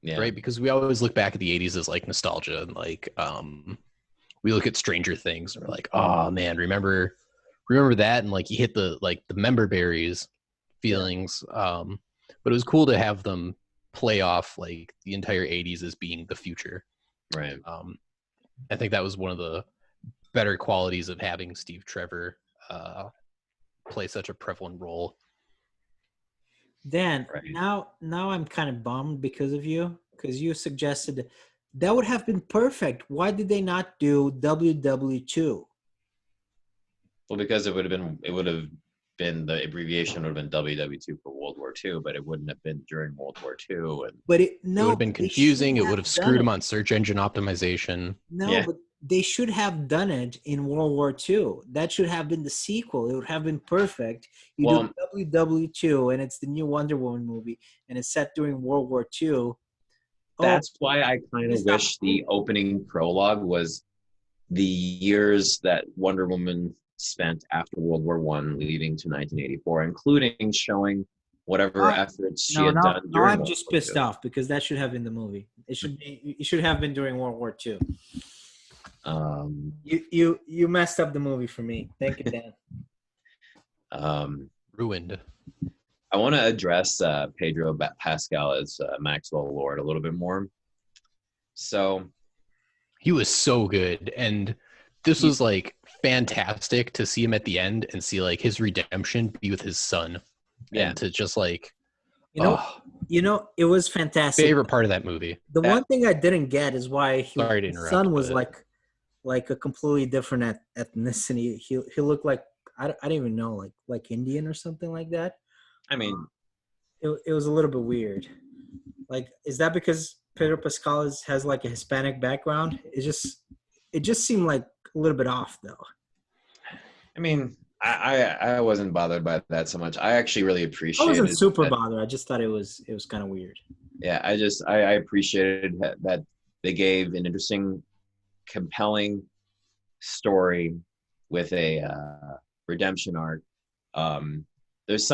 Yeah. Right, because we always look back at the 80s as like nostalgia, and like we look at Stranger Things and we're like, oh man, remember that, and like you hit the member berries feelings. But it was cool to have them play off like the entire 80s as being the future. Right. I think that was one of the better qualities of having Steve Trevor play such a prevalent role. Dan, Right. now I'm kind of bummed because of you, because you suggested that would have been perfect. Why did they not do WW2? Well, because it would have been the abbreviation would have been WW2 for World War II, but it wouldn't have been during World War II. And But It would have been confusing. It would have screwed them on search engine optimization. No, Yeah. but they should have done it in World War II. That should have been the sequel. It would have been perfect. You Well- do WW2, and it's the new Wonder Woman movie, and it's set during World War II. that's why I kind of missed out. wish the opening prologue was the years that Wonder Woman spent after World War I, leading to 1984, including showing whatever efforts she had done now during I'm World just War pissed II. off because that should have been the movie. It should have been during World War II. You messed up the movie for me. Thank you, Dan. Ruined. I want to address Pedro Pascal as Maxwell Lord a little bit more. So, He was so good, and this was like fantastic to see him at the end and see like his redemption be with his son. yeah, And to just like It was fantastic. favorite part of that movie. The one thing I didn't get is why Sorry to his interrupt, son was but- like a completely different ethnicity. He looked like I don't even know, like Indian or something like that. I mean, It was a little bit weird. Like, is that because Pedro Pascal has like a Hispanic background? It just seemed like a little bit off though. I mean, I wasn't bothered by that so much. I actually really I appreciated. wasn't super that- bothered. I just thought it was kind of weird. Yeah, I appreciated that they gave an interesting, compelling story with a redemption arc. There's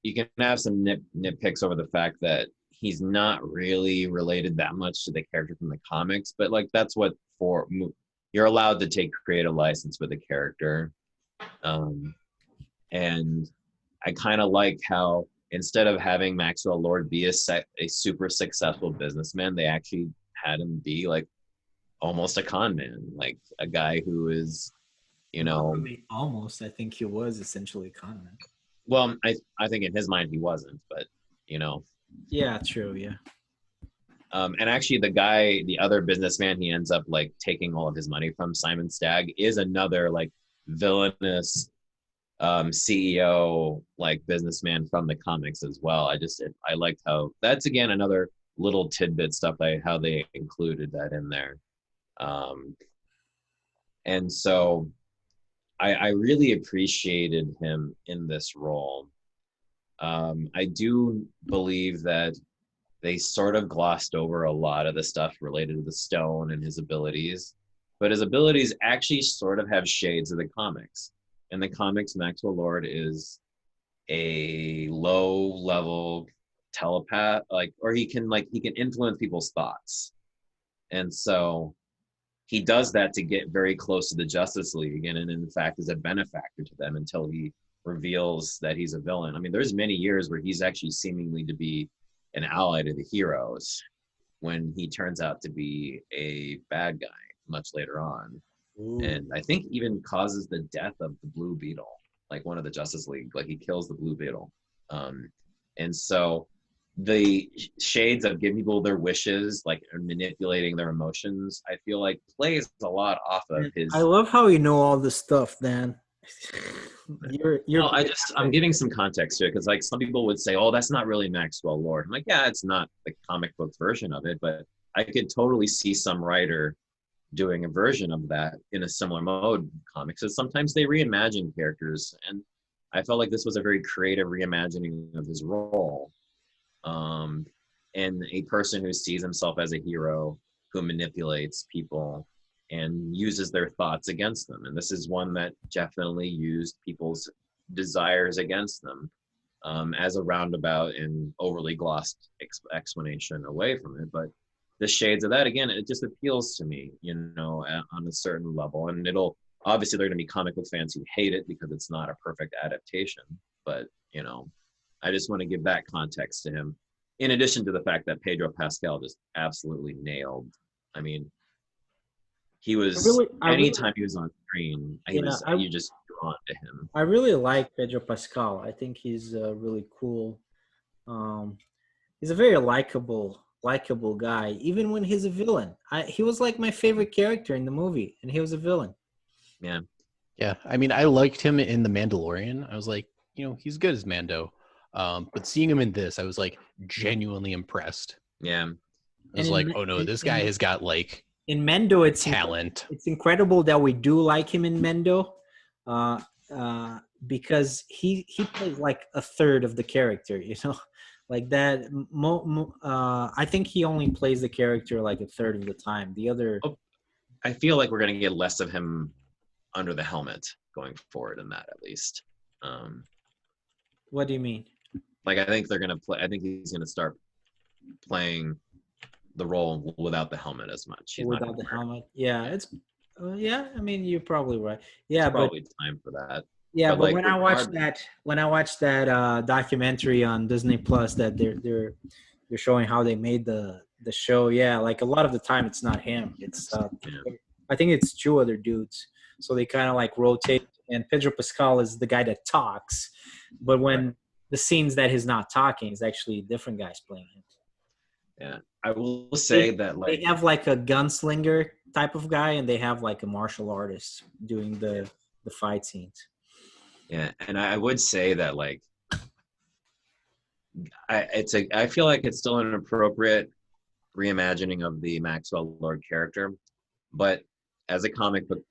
you can have some nitpicks over the fact that he's not really related that much to the character from the comics, but like that's what you're allowed to take creative license with the character. And I kind of like how instead of having Maxwell Lord be a super successful businessman, they actually had him be like almost a con man, like a guy who is, Not really almost. I think he was essentially a con man. well, I think in his mind he wasn't, but you know, Yeah, true. Yeah. and actually the other businessman he ends up like taking all of his money from, Simon Stagg, is another like villainous CEO like businessman from the comics as well. I liked how that's again another little tidbit stuff how they included that in there. Um, and so I really appreciated him in this role. I do believe that they sort of glossed over a lot of the stuff related to the stone and his abilities, but his abilities actually sort of have shades of the comics. In the comics, Maxwell Lord is a low level telepath, or he can influence people's thoughts. And so he does that to get very close to the Justice League, and in fact is a benefactor to them until he reveals that he's a villain. I mean, there's many years where he's actually seemingly to be an ally to the heroes when he turns out to be a bad guy much later on. Ooh. And I think even causes the death of the Blue Beetle, like one of the Justice League, like he kills the Blue Beetle. And so the shades of giving people their wishes, like manipulating their emotions, I feel like plays a lot off of his. I love how you know all this stuff, Dan. you're Well, I'm giving some context to it because like some people would say, "Oh, that's not really Maxwell Lord." I'm like, yeah, it's not the comic book version of it, but I could totally see some writer doing a version of that in a similar mode. Comics is sometimes they reimagine characters, and I felt like this was a very creative reimagining of his role. And a person who sees himself as a hero who manipulates people and uses their thoughts against them. And this is one that definitely used people's desires against them, as a roundabout and overly glossed explanation away from it. But the shades of that, again, it just appeals to me, on a certain level. And obviously there are going to be comic book fans who hate it because it's not a perfect adaptation. But, I just want to give that context to him. In addition to the fact that Pedro Pascal just absolutely nailed. I mean, he was anytime he was on screen, you just drawn to him. I really like Pedro Pascal. I think he's really cool. He's a very likable guy, even when he's a villain. He was like my favorite character in the movie, and he was a villain. Yeah. Yeah. I mean, I liked him in The Mandalorian. I was like, he's good as Mando. But seeing him in this, I was like genuinely impressed. Yeah. I was like, oh no, this guy has got like in Mendo, it's talent. It's incredible that we do like him in Mendo, because he plays like a third of the character, like that. I think he only plays the character like a third of the time. The other, I feel like we're gonna get less of him under the helmet going forward in that, at least. What do you mean? Like, I think he's gonna start playing the role without the helmet as much. Without the helmet, yeah, it's yeah. I mean, you're probably right. Yeah, it's probably time for that. Yeah, but like, when I watched that documentary on Disney Plus that they're showing how they made the show, yeah, like a lot of the time it's not him. It's I think it's two other dudes. So they kind of like rotate, and Pedro Pascal is the guy that talks, but when the scenes that he's not talking, is actually different guys playing him. Yeah, I will say that like they have like a gunslinger type of guy, and they have like a martial artist doing the fight scenes. Yeah, and I would say that like I feel like it's still an appropriate reimagining of the Maxwell Lord character, but as a comic book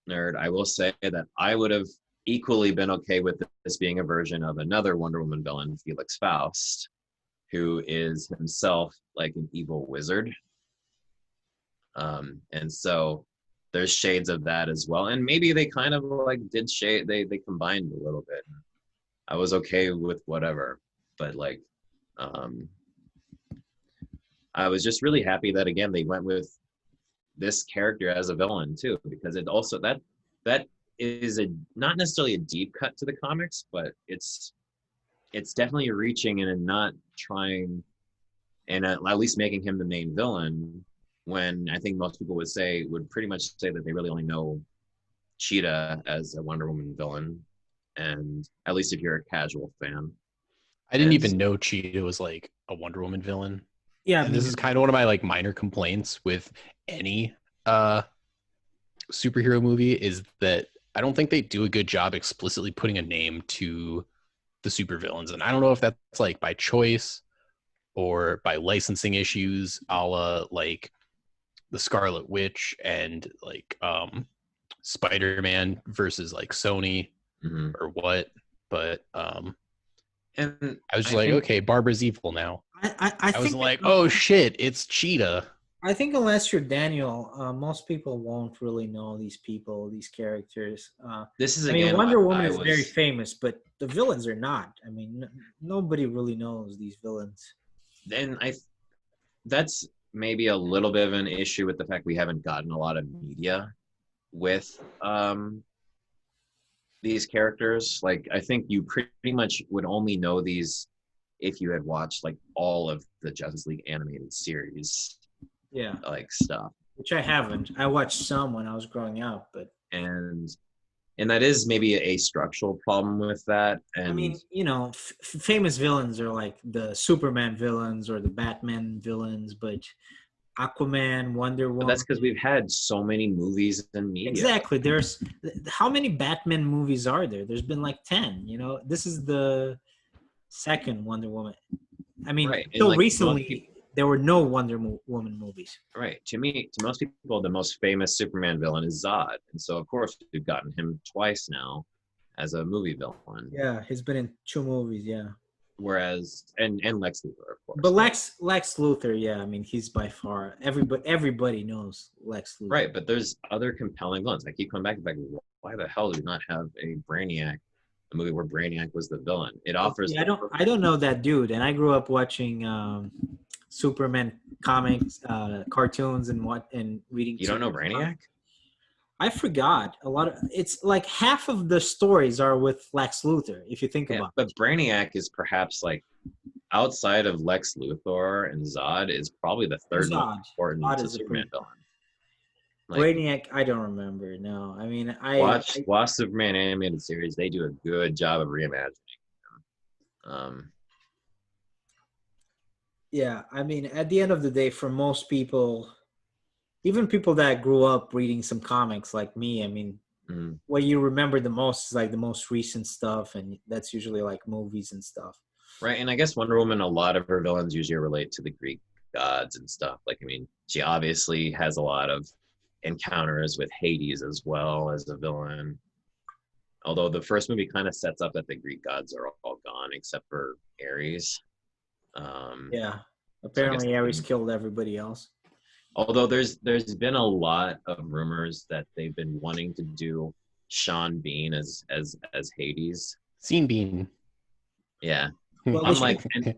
nerd, I will say that I would have equally been okay with this being a version of another Wonder Woman villain, Felix Faust, who is himself like an evil wizard. And so there's shades of that as well. And maybe they kind of like did shade, they combined a little bit. I was okay with whatever, but like, I was just really happy that again, they went with this character as a villain too, because it also, that is not necessarily a deep cut to the comics, but it's it's definitely reaching and not trying, and at least making him the main villain. When I think most people would pretty much say that they really only know Cheetah as a Wonder Woman villain, and at least if you're a casual fan. I didn't And even know Cheetah was like a Wonder Woman villain. Yeah, And this is kind of one of my like minor complaints with any superhero movie is that I don't think they do a good job explicitly putting a name to the supervillains. And I don't know if that's like by choice or by licensing issues, a la like the Scarlet Witch and like Spider-Man versus like Sony mhm. or what. But And I was just I like, think okay, Barbara's evil now. I I was think like, oh shit, it's Cheetah. I think unless you're Daniel, most people won't really know these people, these characters. this is I mean, again Wonder what Woman I is very was. famous, but the villains are not. I mean, nobody really knows these villains. And that's maybe a little bit of an issue with the fact we haven't gotten a lot of media with these characters. Like, I think you pretty much would only know these if you had watched like all of the Justice League animated series, Yeah, like stuff. which I haven't. I watched some when I was growing up, but And that is maybe a structural problem with that. I And mean, famous villains are like the Superman villains or the Batman villains, but Aquaman, Wonder but Woman. that's because we've had so many movies and media. Exactly. There's how many Batman movies are there? There's been like 10. This is the second Wonder Woman. I mean, Right. And until like most people, recently, there were no Woman movies. right. To most people, the most famous Superman villain is Zod. And so, of course, we've gotten him twice now as a movie villain. Yeah, he's been in 2 movies. Yeah, Whereas, and Lex Luthor, of course. but Lex Luthor. Yeah, I mean, he's by far everybody knows Lex Luthor. Right. But there's other compelling villains. I keep coming back to like, why the hell do we not have a Brainiac, a movie where Brainiac was the villain? It offers. Yeah, I don't know that dude, and I grew up watching Superman comics, cartoons, and reading. You don't know Superman Brainiac? comics. I forgot a lot of. It's like half of the stories are with Lex Luthor. If you think Yeah, about but Brainiac is perhaps like outside of Lex Luthor and Zod is probably the third Zod. most important Zod to is a Superman pretty- villain. it. Like Brainiac, I don't remember. No, I mean, watch Superman animated series. They do a good job of reimagining them. Yeah, I mean, at the end of the day, for most people, even people that grew up reading some comics like me, I mean, Mm. what you remember the most is like the most recent stuff, and that's usually like movies and stuff. Right, and I guess Wonder Woman, a lot of her villains usually relate to the Greek gods and stuff. Like, I mean, she obviously has a lot of encounters with Hades as well as a villain. Although the first movie kind of sets up that the Greek gods are all gone except for Ares. Yeah, So apparently Ares killed everybody else. although there's been a lot of rumors that they've been wanting to do Sean Bean as Hades. Scene Bean. Yeah. Well, I'm like, and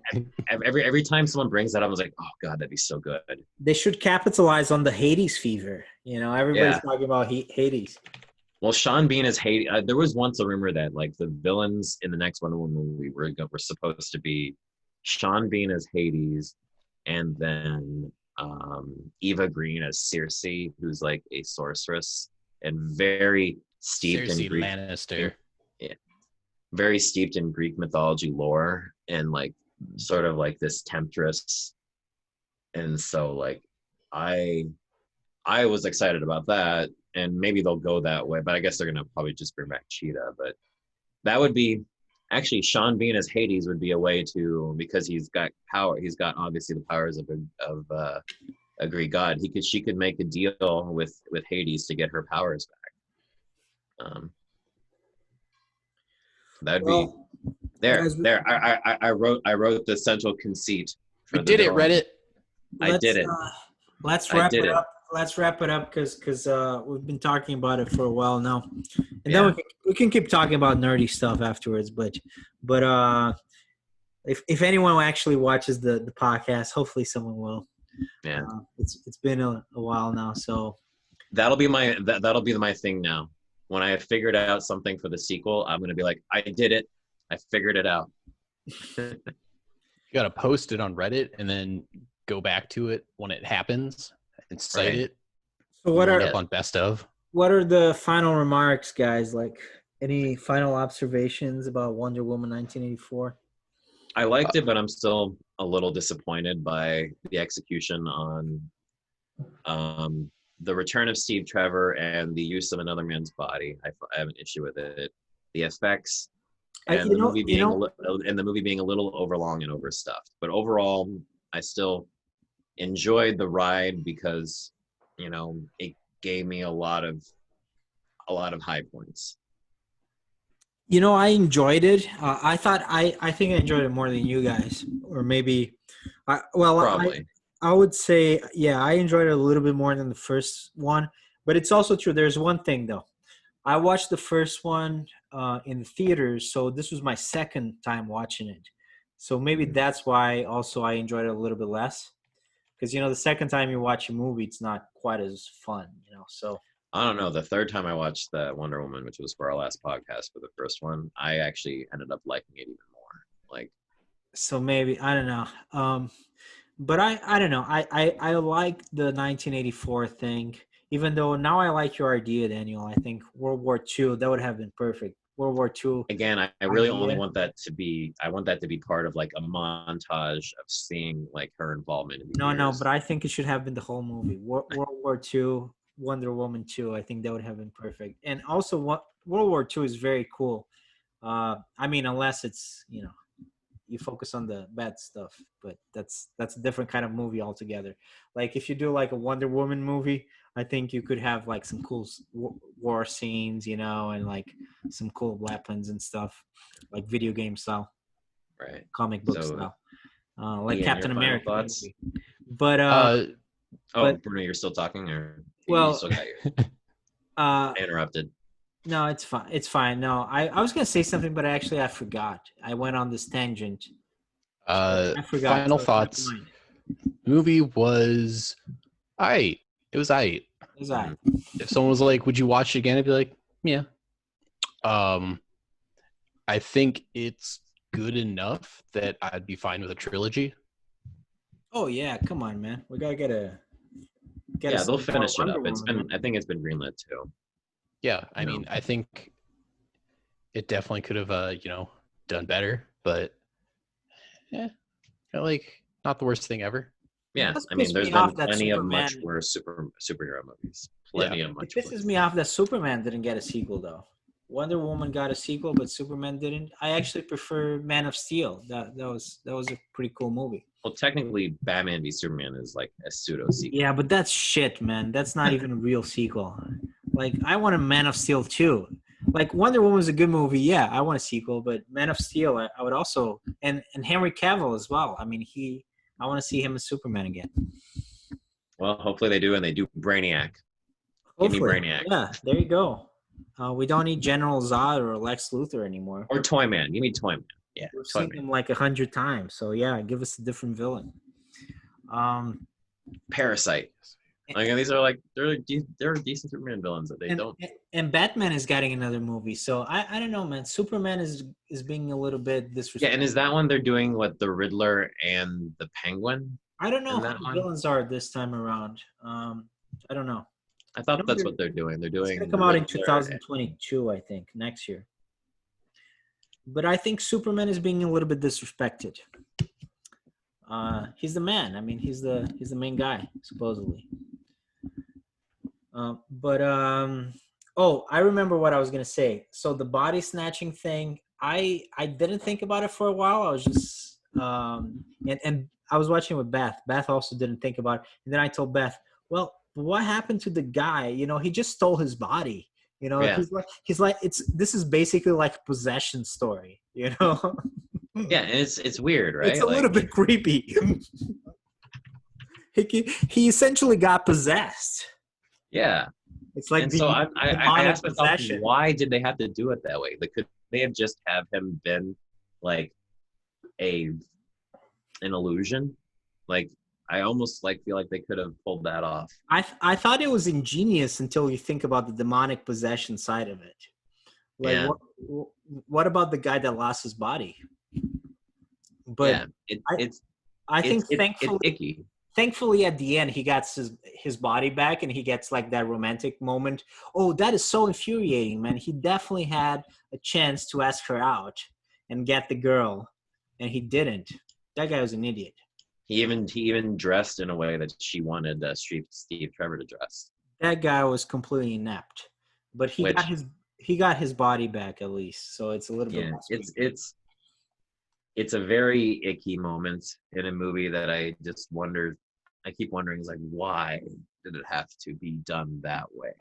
every time someone brings that up, I was like, oh god, that'd be so good. they should capitalize on the Hades fever. Everybody's Yeah. talking about Hades. Well, Sean Bean is Hades. There was once a rumor that like the villains in the next Wonder Woman movie were supposed to be Sean Bean as Hades, and then Eva Green as Circe, who's like a sorceress and very steeped Cersei in Greek, Lannister. very steeped in Greek mythology lore, and like sort of like this temptress. And so like I was excited about that, and maybe they'll go that way, but I guess they're gonna probably just bring back Cheetah. But that would be actually Sean Bean as Hades would be a way to, because he's got power. He's got obviously the powers of a Greek god. She could make a deal with Hades to get her powers back. That'd be there. I wrote the central conceit. We did it, villain. Reddit. I did it. Let's I wrap did it it. up. Let's wrap it up because we've been talking about it for a while now, and Yeah. then we can keep talking about nerdy stuff afterwards. But if anyone actually watches the podcast, hopefully someone will. Yeah. It's been a while now, so That'll be my thing now. When I have figured out something for the sequel, I'm gonna be like, I did it. I figured it out. You gotta post it on Reddit and then go back to it when it happens and cite Right. it. So You wind up on best of. what are the final remarks, guys? Like any final observations about Wonder Woman 1984? I liked it, but I'm still a little disappointed by the execution on the return of Steve Trevor and the use of another man's body. I have an issue with it. The effects and the movie being a little overlong and overstuffed. But overall, I still enjoyed the ride because it gave me a lot of high points. I enjoyed it. I think I enjoyed it more than you guys, or maybe. Probably. I would say, yeah, I enjoyed it a little bit more than the first one. But it's also true. There's one thing though. I watched the first one in the theaters, so this was my second time watching it. So maybe that's why also I enjoyed it a little bit less. Because the second time you watch a movie, it's not quite as fun. So. I don't know. The third time I watched the Wonder Woman, which was for our last podcast for the first one, I actually ended up liking it even more. So maybe I don't know. But I don't know. I like the 1984 thing, even though now I like your idea, Daniel. I think World War II, that would have been perfect. World War II. Again, I really only want that to be. I want that to be part of like a montage of seeing like her involvement in the No, years. but I think it should have been the whole movie. World War II, Wonder Woman 2. I think that would have been perfect. And also, World War II is very cool. I mean, unless it's you focus on the bad stuff, but that's a different kind of movie altogether. Like if you do like a Wonder Woman movie, I think you could have like some cool war scenes, and like some cool weapons and stuff, like video game style, Right. comic book style, like Ian, Captain your final America thoughts? movie. But Bruno, you're still talking, or well, you still got your I interrupted? No, it's fine. It's fine. No, I was gonna say something, but I forgot. I went on this tangent. I forgot. Final So thoughts. Movie was aight. It was aight. It was aight. If someone was like, "Would you watch it again?" I'd be like, "Yeah." I think it's good enough that I'd be fine with a trilogy. Oh yeah, come on, man. We gotta get a. They'll finish it up. I think it's been greenlit too. Yeah, I mean, I think it definitely could have, done better, but yeah, like not the worst thing ever. Yeah, I mean, there's been plenty of much worse superhero movies. Plenty of much worse. It pisses me off that Superman didn't get a sequel though. Wonder Woman got a sequel, but Superman didn't. I actually prefer Man of Steel. That was a pretty cool movie. Well, technically, Batman v Superman is like a pseudo sequel. Yeah, but that's shit, man. That's not even a real sequel. Like, I want a Man of Steel 2. Like, Wonder Woman was a good movie. Yeah, I want a sequel. But Man of Steel, I would also... And Henry Cavill as well. I mean, I want to see him as Superman again. Well, hopefully they do, and they do Brainiac. Hopefully. Give me Brainiac. Yeah, there you go. We don't need General Zod or Lex Luthor anymore. Or Toyman. Give me Toyman. Yeah, we've seen him like 100 times. So, yeah, give us a different villain. Parasite. Like, and these are like they're decent Superman villains that they don't. And Batman is getting another movie, so I don't know, man. Superman is being a little bit disrespectful. Yeah, and is that one they're doing what the Riddler and the Penguin? I don't know who the villains are this time around. I don't know. I thought that's what they're doing. They're doing. It's gonna come out in 2022, I think, next year. But I think Superman is being a little bit disrespected. He's the man. I mean, he's the main guy supposedly. I remember what I was gonna say. So the body snatching thing, I didn't think about it for a while. I was just and I was watching with Beth. Beth also didn't think about it. And then I told Beth, well, what happened to the guy? He just stole his body. Yeah. He's like this is basically like a possession story, Yeah, and it's weird, right? It's a little bit creepy. He essentially got possessed. Yeah, it's like I asked myself, why did they have to do it that way? Could they have just have him been like an illusion? Like, I almost feel like they could have pulled that off. I thought it was ingenious until you think about the demonic possession side of it. Like, yeah. What about the guy that lost his body? But Yeah, I I think it's icky. thankfully at the end he gets his body back and he gets like that romantic moment. Oh, that is so infuriating, man. He definitely had a chance to ask her out and get the girl, and he didn't. That guy was an idiot. He even dressed in a way that she wanted Steve Trevor to dress, That guy was completely inept. But which he got his body back at least, so it's a little bit yeah, more it's sweet. it's it's a very icky moment in a movie that I keep wondering is like, why did it have to be done that way?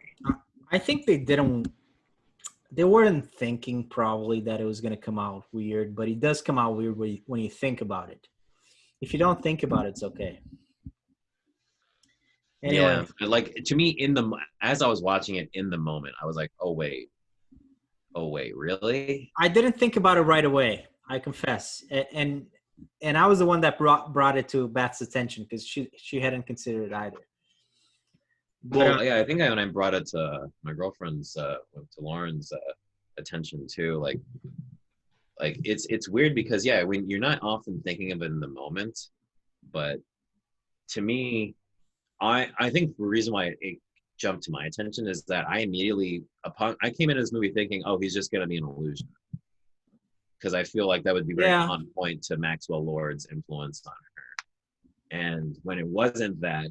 I think they weren't thinking probably that it was going to come out weird, but it does come out weird when you think about it. If you don't think about it, it's okay. Yeah, Anyway, like to me, as I was watching it in the moment, I was like, oh wait, really? I didn't think about it right away. I confess, and I was the one that brought it to Beth's attention because she hadn't considered it either. But Well, yeah, I think when I brought it to my girlfriend's, to Lauren's attention too, like it's weird because yeah, when you're not often thinking of it in the moment, but to me, I think the reason why it jumped to my attention is that I came into this movie thinking, oh, he's just gonna be an illusion, because I feel like that would be very yeah, on point to Maxwell Lord's influence on her. And when it wasn't that,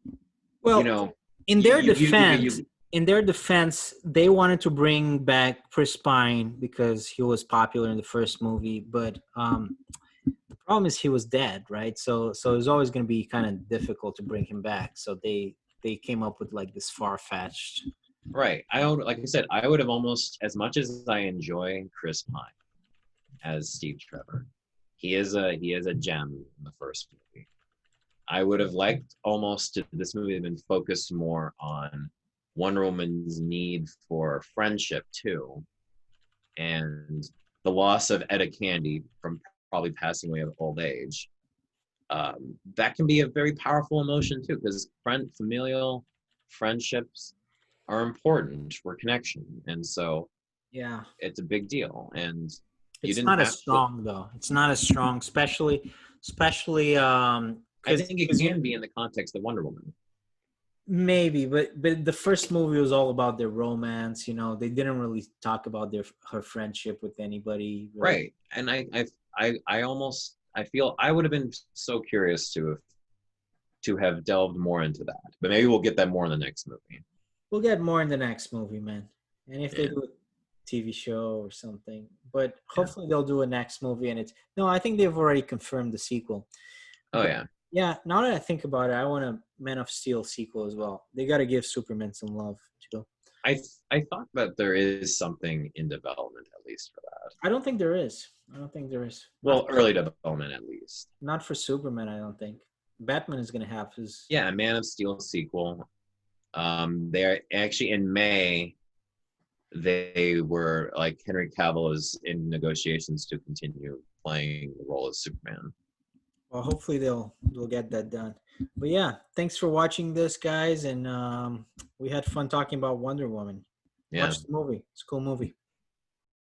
you well, know, in their defense, you they wanted to bring back Chris Pine because he was popular in the first movie, but the problem is he was dead, right? So it was always going to be kind of difficult to bring him back. So they came up with like this far fetched. right. Like I said, I would have almost, as much as I enjoy Chris Pine as Steve Trevor, he is a gem in the first movie. I would have liked almost this movie to have been focused more on Wonder Woman's need for friendship too, and the loss of Etta Candy from probably passing away of old age. That can be a very powerful emotion too, because familial friendships are important for connection, and so Yeah, it's a big deal. And you it's didn't not as have to. strong though. It's not as strong, especially I because think it can be in the context of Wonder Woman. maybe, but the first movie was all about their romance. You know, they didn't really talk about her friendship with anybody. Really. Right. And I feel I would have been so curious to have delved more into that. But maybe we'll get that more in the next movie. We'll get more in the next movie, man. And if they Yeah. do a TV show or something, but Yeah. hopefully they'll do a next movie. And it's no, I think they've already confirmed the sequel. Oh But yeah. yeah, now that I think about it, I want a Man of Steel sequel as well. They got to give Superman some love too. I thought that there is something in development at least for that. I don't think there is. I don't think there is. Well, early development at least. Not for Superman. I don't think. Batman is gonna have his. Yeah, Man of Steel sequel. They're actually in May. They were like Henry Cavill is in negotiations to continue playing the role of Superman. Well, hopefully they'll get that done. But yeah, thanks for watching this, guys, and we had fun talking about Wonder Woman. Yeah. Watch the movie. It's a cool movie.